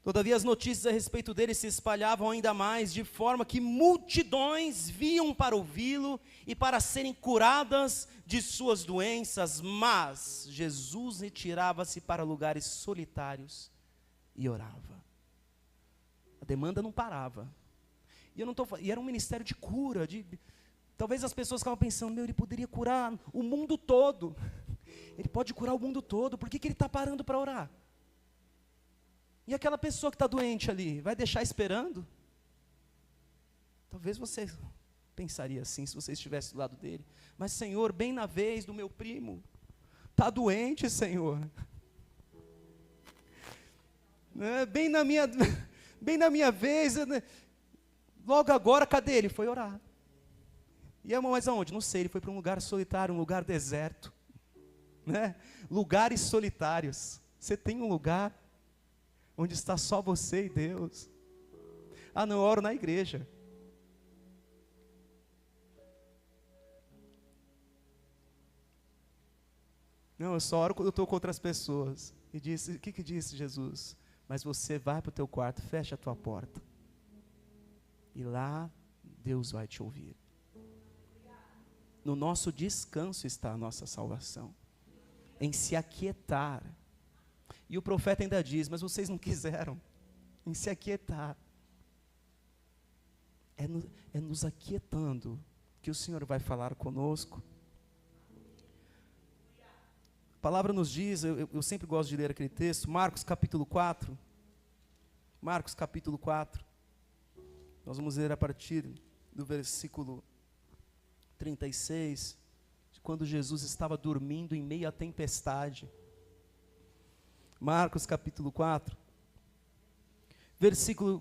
Todavia as notícias a respeito dele se espalhavam ainda mais, de forma que multidões vinham para ouvi-lo e para serem curadas de suas doenças, mas Jesus retirava-se para lugares solitários e orava. A demanda não parava. E era um ministério de cura, talvez as pessoas ficavam pensando, ele poderia curar o mundo todo. Ele pode curar o mundo todo, por que ele está parando para orar? E aquela pessoa que está doente ali, vai deixar esperando? Talvez você pensaria assim, se você estivesse do lado dele. Mas Senhor, bem na vez do meu primo, está doente, Senhor. Bem na minha vez, logo agora, cadê ele? Foi orar. E mas aonde? Não sei, ele foi para um lugar solitário, um lugar deserto. Né? Lugares solitários. Você tem um lugar onde está só você e Deus. Ah, não, eu oro na igreja. Não, eu só oro quando eu estou com outras pessoas. E disse, o que disse Jesus? Mas você vai para o teu quarto, fecha a tua porta. E lá Deus vai te ouvir. No nosso descanso está a nossa salvação. Em se aquietar. E o profeta ainda diz, mas vocês não quiseram. Em se aquietar. É nos aquietando que o Senhor vai falar conosco. A palavra nos diz, eu sempre gosto de ler aquele texto, Marcos capítulo 4. Marcos capítulo 4. Nós vamos ler a partir do versículo 36, quando Jesus estava dormindo em meio à tempestade. Marcos capítulo 4,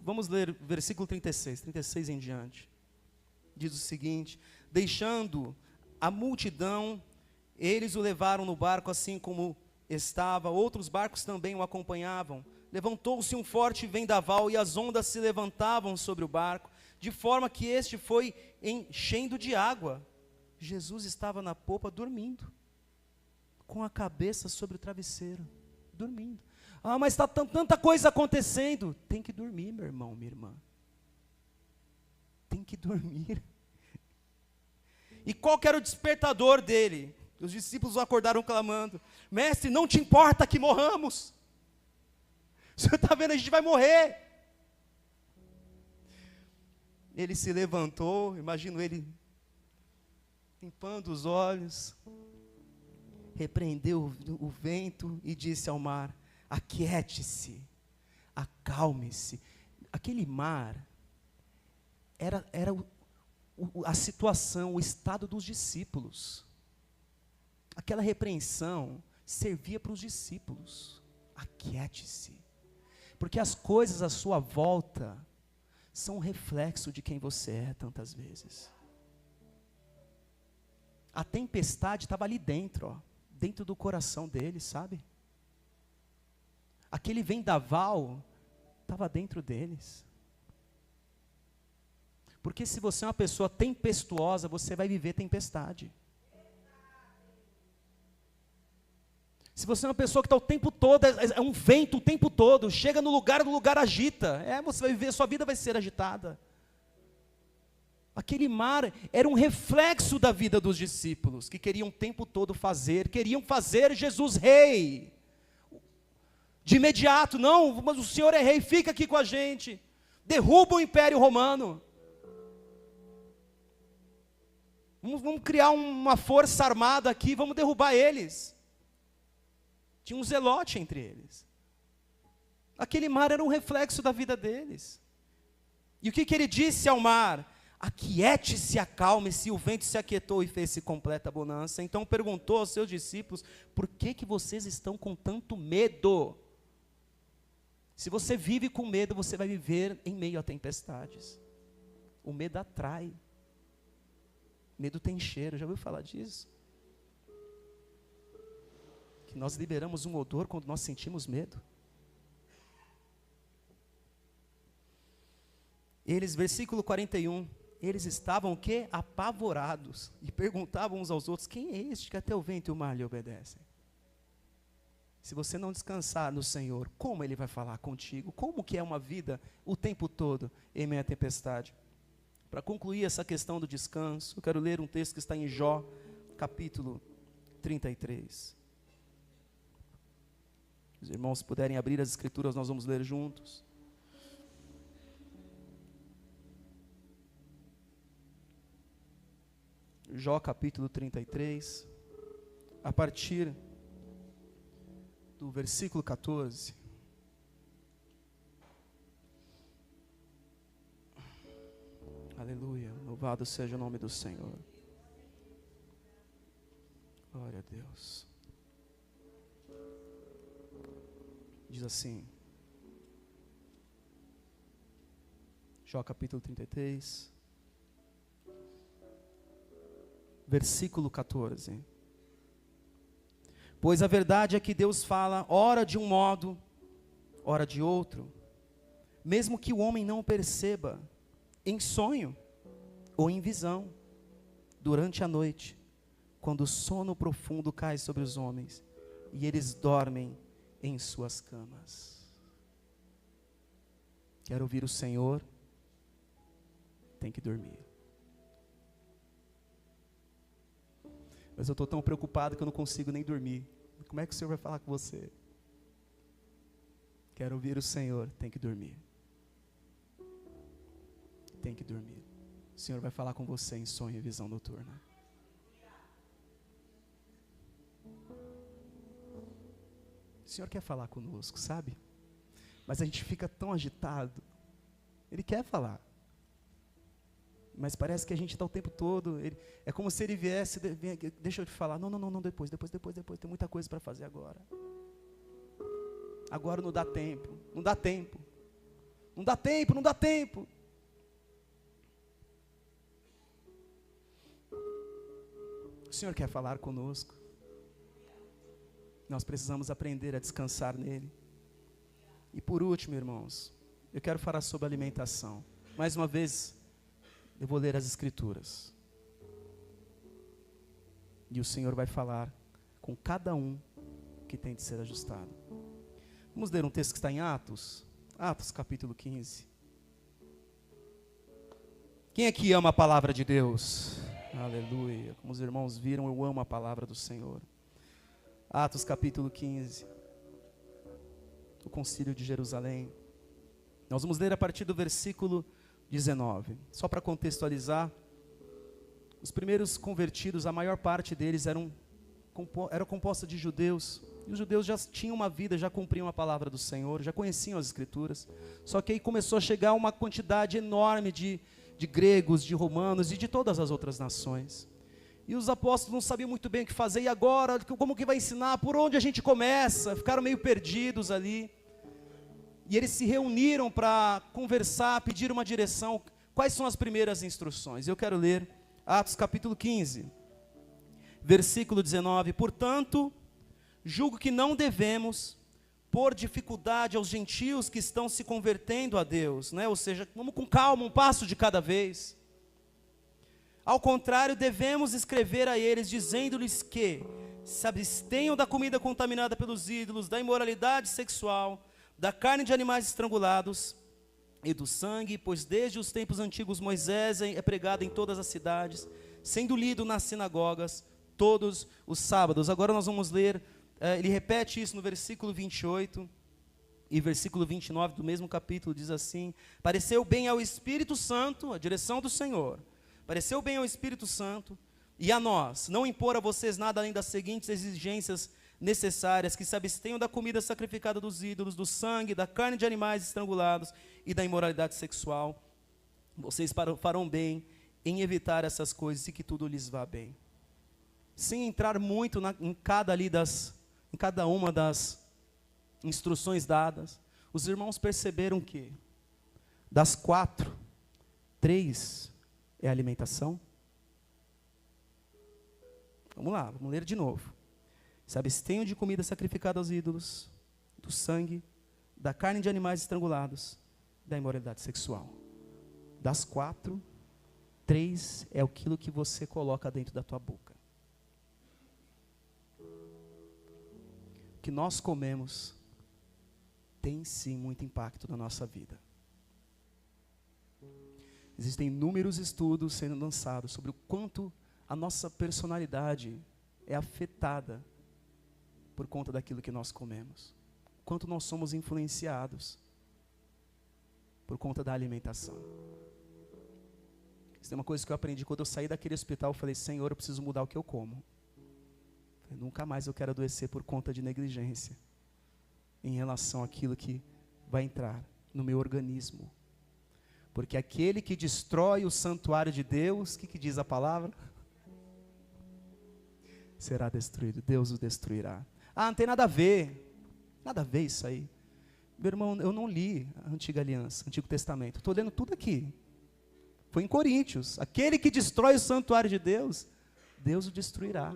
vamos ler versículo 36 em diante. Diz o seguinte: deixando a multidão, eles o levaram no barco assim como estava, outros barcos também o acompanhavam. Levantou-se um forte vendaval e as ondas se levantavam sobre o barco, de forma que este foi enchendo de água. Jesus estava na popa dormindo, com a cabeça sobre o travesseiro, dormindo. Ah, mas está tanta coisa acontecendo. Tem que dormir, meu irmão, minha irmã. Tem que dormir. E qual que era o despertador dele? Os discípulos o acordaram clamando: mestre, não te importa que morramos? O senhor está vendo, a gente vai morrer. Ele se levantou, imagino ele limpando os olhos, repreendeu o vento e disse ao mar: aquiete-se, acalme-se. Aquele mar era a situação, o estado dos discípulos. Aquela repreensão servia para os discípulos. Aquiete-se, porque as coisas à sua volta são um reflexo de quem você é tantas vezes. A tempestade estava ali dentro, dentro do coração dele, sabe? Aquele vendaval estava dentro deles. Porque se você é uma pessoa tempestuosa, você vai viver tempestade. Se você é uma pessoa que está o tempo todo, é um vento o tempo todo, chega no lugar agita. Você vai viver, sua vida vai ser agitada. Aquele mar era um reflexo da vida dos discípulos, que queriam o tempo todo queriam fazer Jesus rei. De imediato, não, mas o Senhor é rei, fica aqui com a gente. Derruba o Império Romano. Vamos criar uma força armada aqui, vamos derrubar eles. Tinha um zelote entre eles. Aquele mar era um reflexo da vida deles. E o que ele disse ao mar? Aquiete-se, acalme-se, o vento se aquietou e fez-se completa bonança. Então perguntou aos seus discípulos, por que vocês estão com tanto medo? Se você vive com medo, você vai viver em meio a tempestades. O medo atrai. Medo tem cheiro, já ouviu falar disso? Que nós liberamos um odor quando nós sentimos medo. Eles, versículo 41, eles estavam o quê? Apavorados. E perguntavam uns aos outros, quem é este que até o vento e o mar lhe obedecem? Se você não descansar no Senhor, como Ele vai falar contigo? Como que é uma vida o tempo todo em meio à tempestade? Para concluir essa questão do descanso, eu quero ler um texto que está em Jó, capítulo 33. Os irmãos puderem abrir as escrituras, nós vamos ler juntos. Jó capítulo 33, a partir do versículo 14. Aleluia, louvado seja o nome do Senhor. Glória a Deus. Diz assim, Jó capítulo 33, versículo 14. Pois a verdade é que Deus fala, ora de um modo, ora de outro, mesmo que o homem não perceba, em sonho ou em visão, durante a noite, quando o sono profundo cai sobre os homens, e eles dormem em suas camas. Quer ouvir o Senhor? Tem que dormir. Mas eu estou tão preocupado que eu não consigo nem dormir. Como é que o Senhor vai falar com você? Quero ouvir o Senhor, tem que dormir. Tem que dormir. O Senhor vai falar com você em sonho e visão noturna. O Senhor quer falar conosco, sabe? Mas a gente fica tão agitado. Ele quer falar. Mas parece que a gente está o tempo todo, é como se ele viesse, deixa eu te falar, não, depois, tem muita coisa para fazer agora. Agora não dá tempo. O Senhor quer falar conosco. Nós precisamos aprender a descansar nele. E por último, irmãos, eu quero falar sobre alimentação. Mais uma vez, eu vou ler as escrituras. E o Senhor vai falar com cada um que tem de ser ajustado. Vamos ler um texto que está em Atos. Atos capítulo 15. Quem aqui ama a palavra de Deus? Aleluia. Como os irmãos viram, eu amo a palavra do Senhor. Atos capítulo 15. O concílio de Jerusalém. Nós vamos ler a partir do versículo 19. Só para contextualizar, os primeiros convertidos, a maior parte deles era composta de judeus, e os judeus já tinham uma vida, já cumpriam a palavra do Senhor, já conheciam as escrituras, só que aí começou a chegar uma quantidade enorme de gregos, de romanos e de todas as outras nações, e os apóstolos não sabiam muito bem o que fazer, e agora, como que vai ensinar, por onde a gente começa? Ficaram meio perdidos ali. E eles se reuniram para conversar, pedir uma direção. Quais são as primeiras instruções? Eu quero ler Atos capítulo 15, versículo 19. Portanto, julgo que não devemos pôr dificuldade aos gentios que estão se convertendo a Deus, né? Ou seja, vamos com calma, um passo de cada vez. Ao contrário, devemos escrever a eles, dizendo-lhes que, se abstenham da comida contaminada pelos ídolos, da imoralidade sexual, da carne de animais estrangulados e do sangue, pois desde os tempos antigos Moisés é pregado em todas as cidades, sendo lido nas sinagogas todos os sábados. Agora nós vamos ler, ele repete isso no versículo 28 e versículo 29 do mesmo capítulo, diz assim: pareceu bem ao Espírito Santo, a direção do Senhor, pareceu bem ao Espírito Santo e a nós, não impor a vocês nada além das seguintes exigências necessárias, que se abstenham da comida sacrificada dos ídolos, do sangue, da carne de animais estrangulados e da imoralidade sexual. Vocês farão bem em evitar essas coisas e que tudo lhes vá bem. Sem entrar muito em cada uma das instruções dadas, os irmãos perceberam que das 4, 3 é alimentação. Vamos lá, vamos ler de novo. Se abstenham de comida sacrificada aos ídolos, do sangue, da carne de animais estrangulados, da imoralidade sexual. Das 4, 3 é aquilo que você coloca dentro da tua boca. O que nós comemos tem sim muito impacto na nossa vida. Existem inúmeros estudos sendo lançados sobre o quanto a nossa personalidade é afetada por conta daquilo que nós comemos. Quanto nós somos influenciados por conta da alimentação. Isso é uma coisa que eu aprendi quando eu saí daquele hospital. Eu falei: Senhor, eu preciso mudar o que eu como. Eu nunca mais eu quero adoecer por conta de negligência em relação àquilo que vai entrar no meu organismo. Porque aquele que destrói o santuário de Deus, o que diz a palavra? Será destruído, Deus o destruirá. Ah, não tem nada a ver isso aí. Meu irmão, eu não li a Antiga Aliança, Antigo Testamento, estou lendo tudo aqui. Foi em Coríntios: aquele que destrói o santuário de Deus, Deus o destruirá.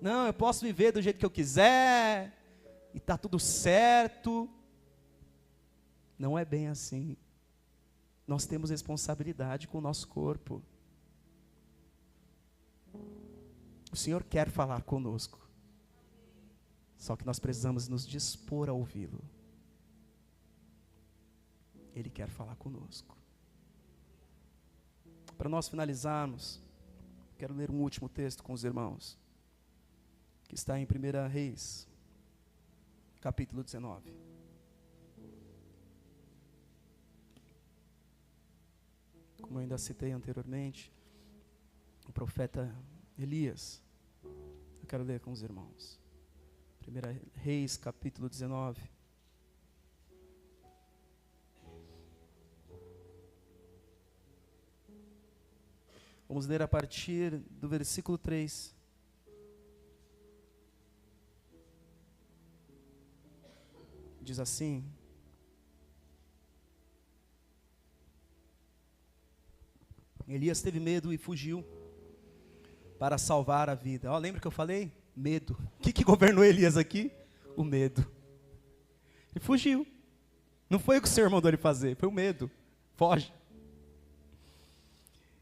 Não, eu posso viver do jeito que eu quiser, e está tudo certo. Não é bem assim. Nós temos responsabilidade com o nosso corpo. O Senhor quer falar conosco. Só que nós precisamos nos dispor a ouvi-lo. Ele quer falar conosco. Para nós finalizarmos, quero ler um último texto com os irmãos, que está em 1 Reis, capítulo 19. Como eu ainda citei anteriormente, o profeta Elias. Eu quero ler com os irmãos. 1 Reis, capítulo 19. Vamos ler a partir do versículo 3. Diz assim: Elias teve medo e fugiu para salvar a vida. Lembra que eu falei? Medo. O que governou Elias aqui? O medo. Ele fugiu. Não foi o que o Senhor mandou ele fazer, foi o medo. Foge.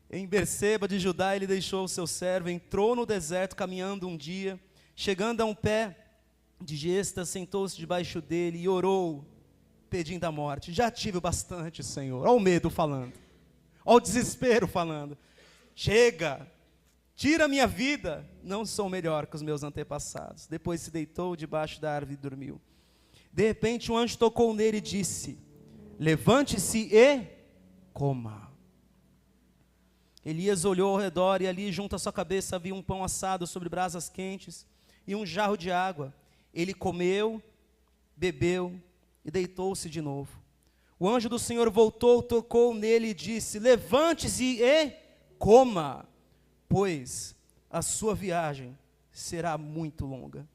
Em Berseba de Judá ele deixou o seu servo, entrou no deserto caminhando um dia, chegando a um pé de gesta, sentou-se debaixo dele e orou, pedindo a morte. Já tive bastante, Senhor. Olha o medo falando. Olha o desespero falando. Chega. Tira a minha vida, não sou melhor que os meus antepassados. Depois se deitou debaixo da árvore e dormiu. De repente um anjo tocou nele e disse: levante-se e coma. Elias olhou ao redor e ali junto à sua cabeça havia um pão assado sobre brasas quentes e um jarro de água. Ele comeu, bebeu e deitou-se de novo. O anjo do Senhor voltou, tocou nele e disse: levante-se e coma, pois a sua viagem será muito longa.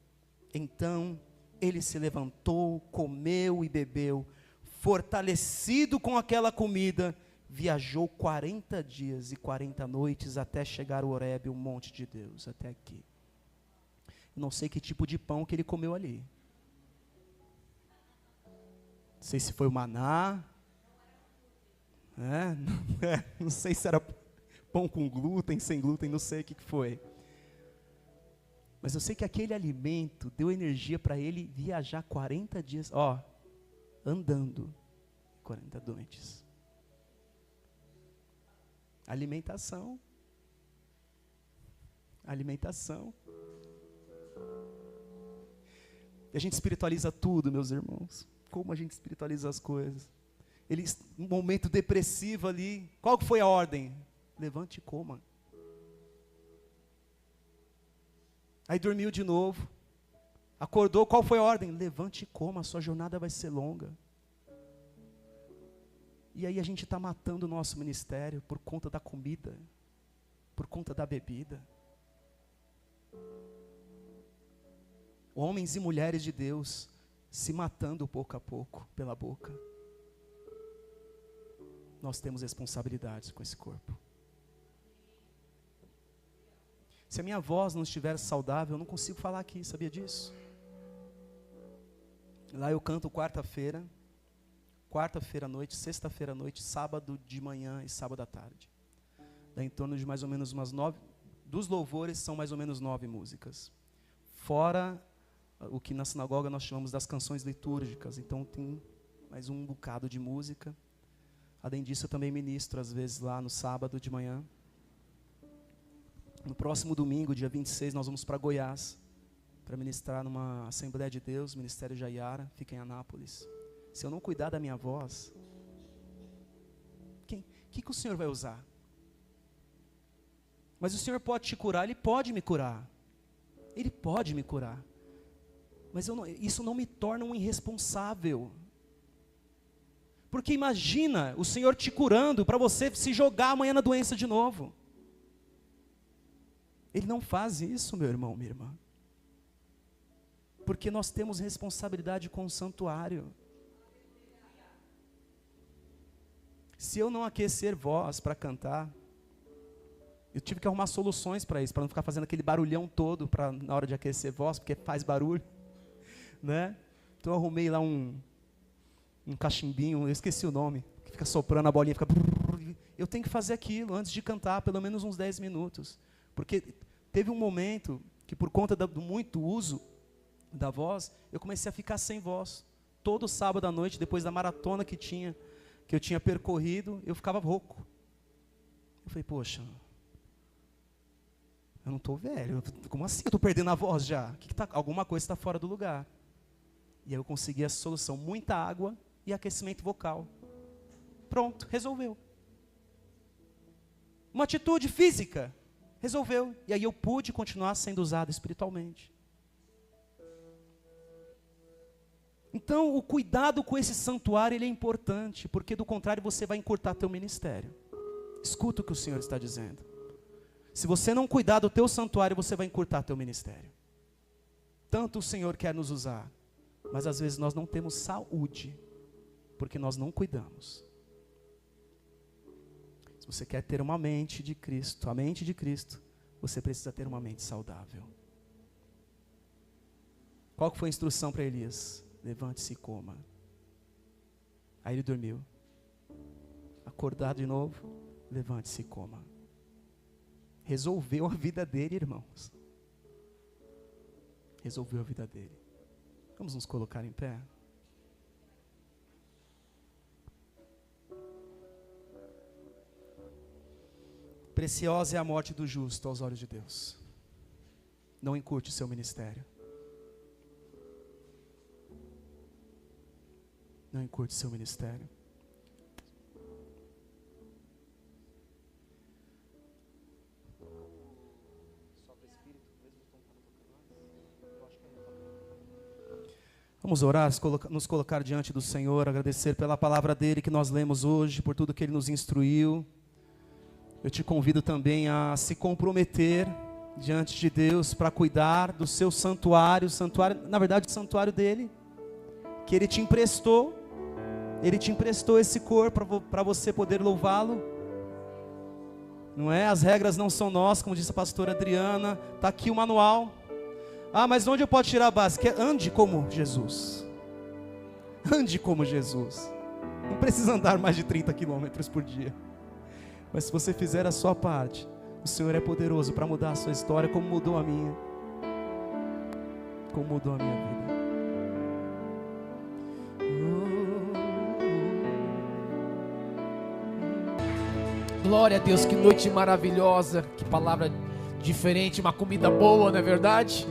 Então ele se levantou, comeu e bebeu. Fortalecido com aquela comida, viajou 40 dias e 40 noites até chegar ao Horebe, o monte de Deus, até aqui. Eu não sei que tipo de pão que ele comeu ali. Não sei se foi o maná. Não sei se era pão com glúten, sem glúten, não sei o que foi. Mas eu sei que aquele alimento deu energia para ele viajar 40 dias, andando 40 noites. Alimentação. Alimentação. E a gente espiritualiza tudo, meus irmãos. Como a gente espiritualiza as coisas. Ele, um momento depressivo ali, qual que foi a ordem? Levante e coma. Aí dormiu de novo. Acordou, qual foi a ordem? Levante e coma, a sua jornada vai ser longa. E aí a gente está matando o nosso ministério por conta da comida, por conta da bebida. Homens e mulheres de Deus se matando pouco a pouco pela boca. Nós temos responsabilidades com esse corpo. Se a minha voz não estiver saudável, eu não consigo falar aqui, sabia disso? Lá eu canto quarta-feira à noite, sexta-feira à noite, sábado de manhã e sábado à tarde. Dá em torno de mais ou menos umas 9, dos louvores são mais ou menos 9 músicas. Fora o que na sinagoga nós chamamos das canções litúrgicas, então tem mais um bocado de música. Além disso, eu também ministro, às vezes, lá no sábado de manhã. No próximo domingo, dia 26, nós vamos para Goiás, para ministrar numa Assembleia de Deus, Ministério Jaiara, fica em Anápolis. Se eu não cuidar da minha voz, que o Senhor vai usar? Mas o Senhor pode te curar, Ele pode me curar. Ele pode me curar. Mas isso não me torna um irresponsável. Porque imagina o Senhor te curando para você se jogar amanhã na doença de novo. Ele não faz isso, meu irmão, minha irmã. Porque nós temos responsabilidade com o santuário. Se eu não aquecer voz para cantar, eu tive que arrumar soluções para isso, para não ficar fazendo aquele barulhão todo na hora de aquecer voz, porque faz barulho, né? Então eu arrumei lá um cachimbinho, eu esqueci o nome, que fica soprando a bolinha, fica... Eu tenho que fazer aquilo antes de cantar, pelo menos uns 10 minutos. Porque teve um momento que, por conta do muito uso da voz, eu comecei a ficar sem voz. Todo sábado à noite, depois da maratona que eu tinha percorrido, eu ficava rouco. Eu falei, poxa, eu não estou velho, como assim eu estou perdendo a voz já? Alguma coisa está fora do lugar. E aí eu consegui essa solução, muita água e aquecimento vocal. Pronto, resolveu. Uma atitude física, resolveu. E aí eu pude continuar sendo usado espiritualmente. Então, o cuidado com esse santuário, ele é importante, porque do contrário você vai encurtar teu ministério. Escuta o que o Senhor está dizendo. Se você não cuidar do teu santuário, você vai encurtar teu ministério. Tanto o Senhor quer nos usar, mas às vezes nós não temos saúde, porque nós não cuidamos. Se você quer ter uma mente de Cristo, a mente de Cristo, você precisa ter uma mente saudável. Qual que foi a instrução para Elias? Levante-se e coma. Aí ele dormiu. Acordado de novo, levante-se e coma. Resolveu a vida dele, irmãos. Resolveu a vida dele. Vamos nos colocar em pé? Preciosa é a morte do justo aos olhos de Deus. Não encurte seu ministério. Não encurte seu ministério. Vamos orar, nos colocar diante do Senhor, agradecer pela palavra dele que nós lemos hoje, por tudo que ele nos instruiu. Eu te convido também a se comprometer diante de Deus para cuidar do seu santuário, na verdade o santuário dele, que ele te emprestou. Ele te emprestou esse corpo para você poder louvá-lo. Não é? As regras não são nossas, como disse a pastora Adriana. Está aqui o manual. Ah, mas onde eu posso tirar a base? Ande como Jesus. Ande como Jesus. Não precisa andar mais de 30 quilômetros por dia. Mas se você fizer a sua parte, o Senhor é poderoso para mudar a sua história como mudou a minha. como mudou a minha vida. Glória a Deus, que noite maravilhosa, que palavra diferente, uma comida boa, não é verdade?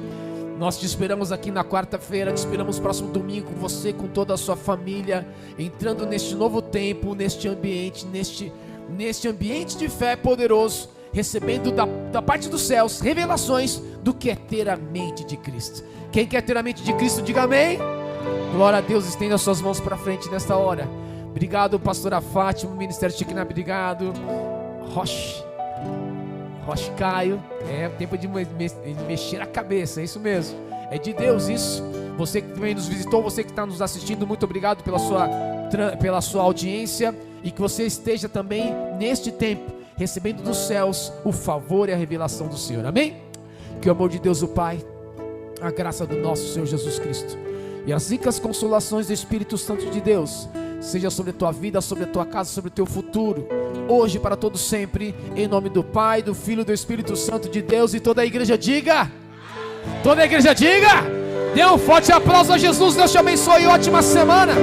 Nós te esperamos aqui na quarta-feira, te esperamos próximo domingo, com você, com toda a sua família, entrando neste novo tempo, neste ambiente de fé poderoso, recebendo da parte dos céus revelações do que é ter a mente de Cristo. Quem quer ter a mente de Cristo, diga amém. Glória a Deus, estenda as suas mãos para frente nesta hora. Obrigado, pastora Fátima, Ministério Chiquina, obrigado. Roche Caio, é tempo de mexer a cabeça, é isso mesmo, é de Deus isso. Você que também nos visitou, você que está nos assistindo, muito obrigado pela sua audiência, e que você esteja também neste tempo, recebendo dos céus o favor e a revelação do Senhor, amém? Que o amor de Deus o Pai, a graça do nosso Senhor Jesus Cristo e as ricas consolações do Espírito Santo de Deus seja sobre a tua vida, sobre a tua casa, sobre o teu futuro, hoje para todo sempre, em nome do Pai, do Filho e do Espírito Santo de Deus. E toda a igreja diga, toda a igreja diga, dê um forte aplauso a Jesus. Deus te abençoe, ótima semana.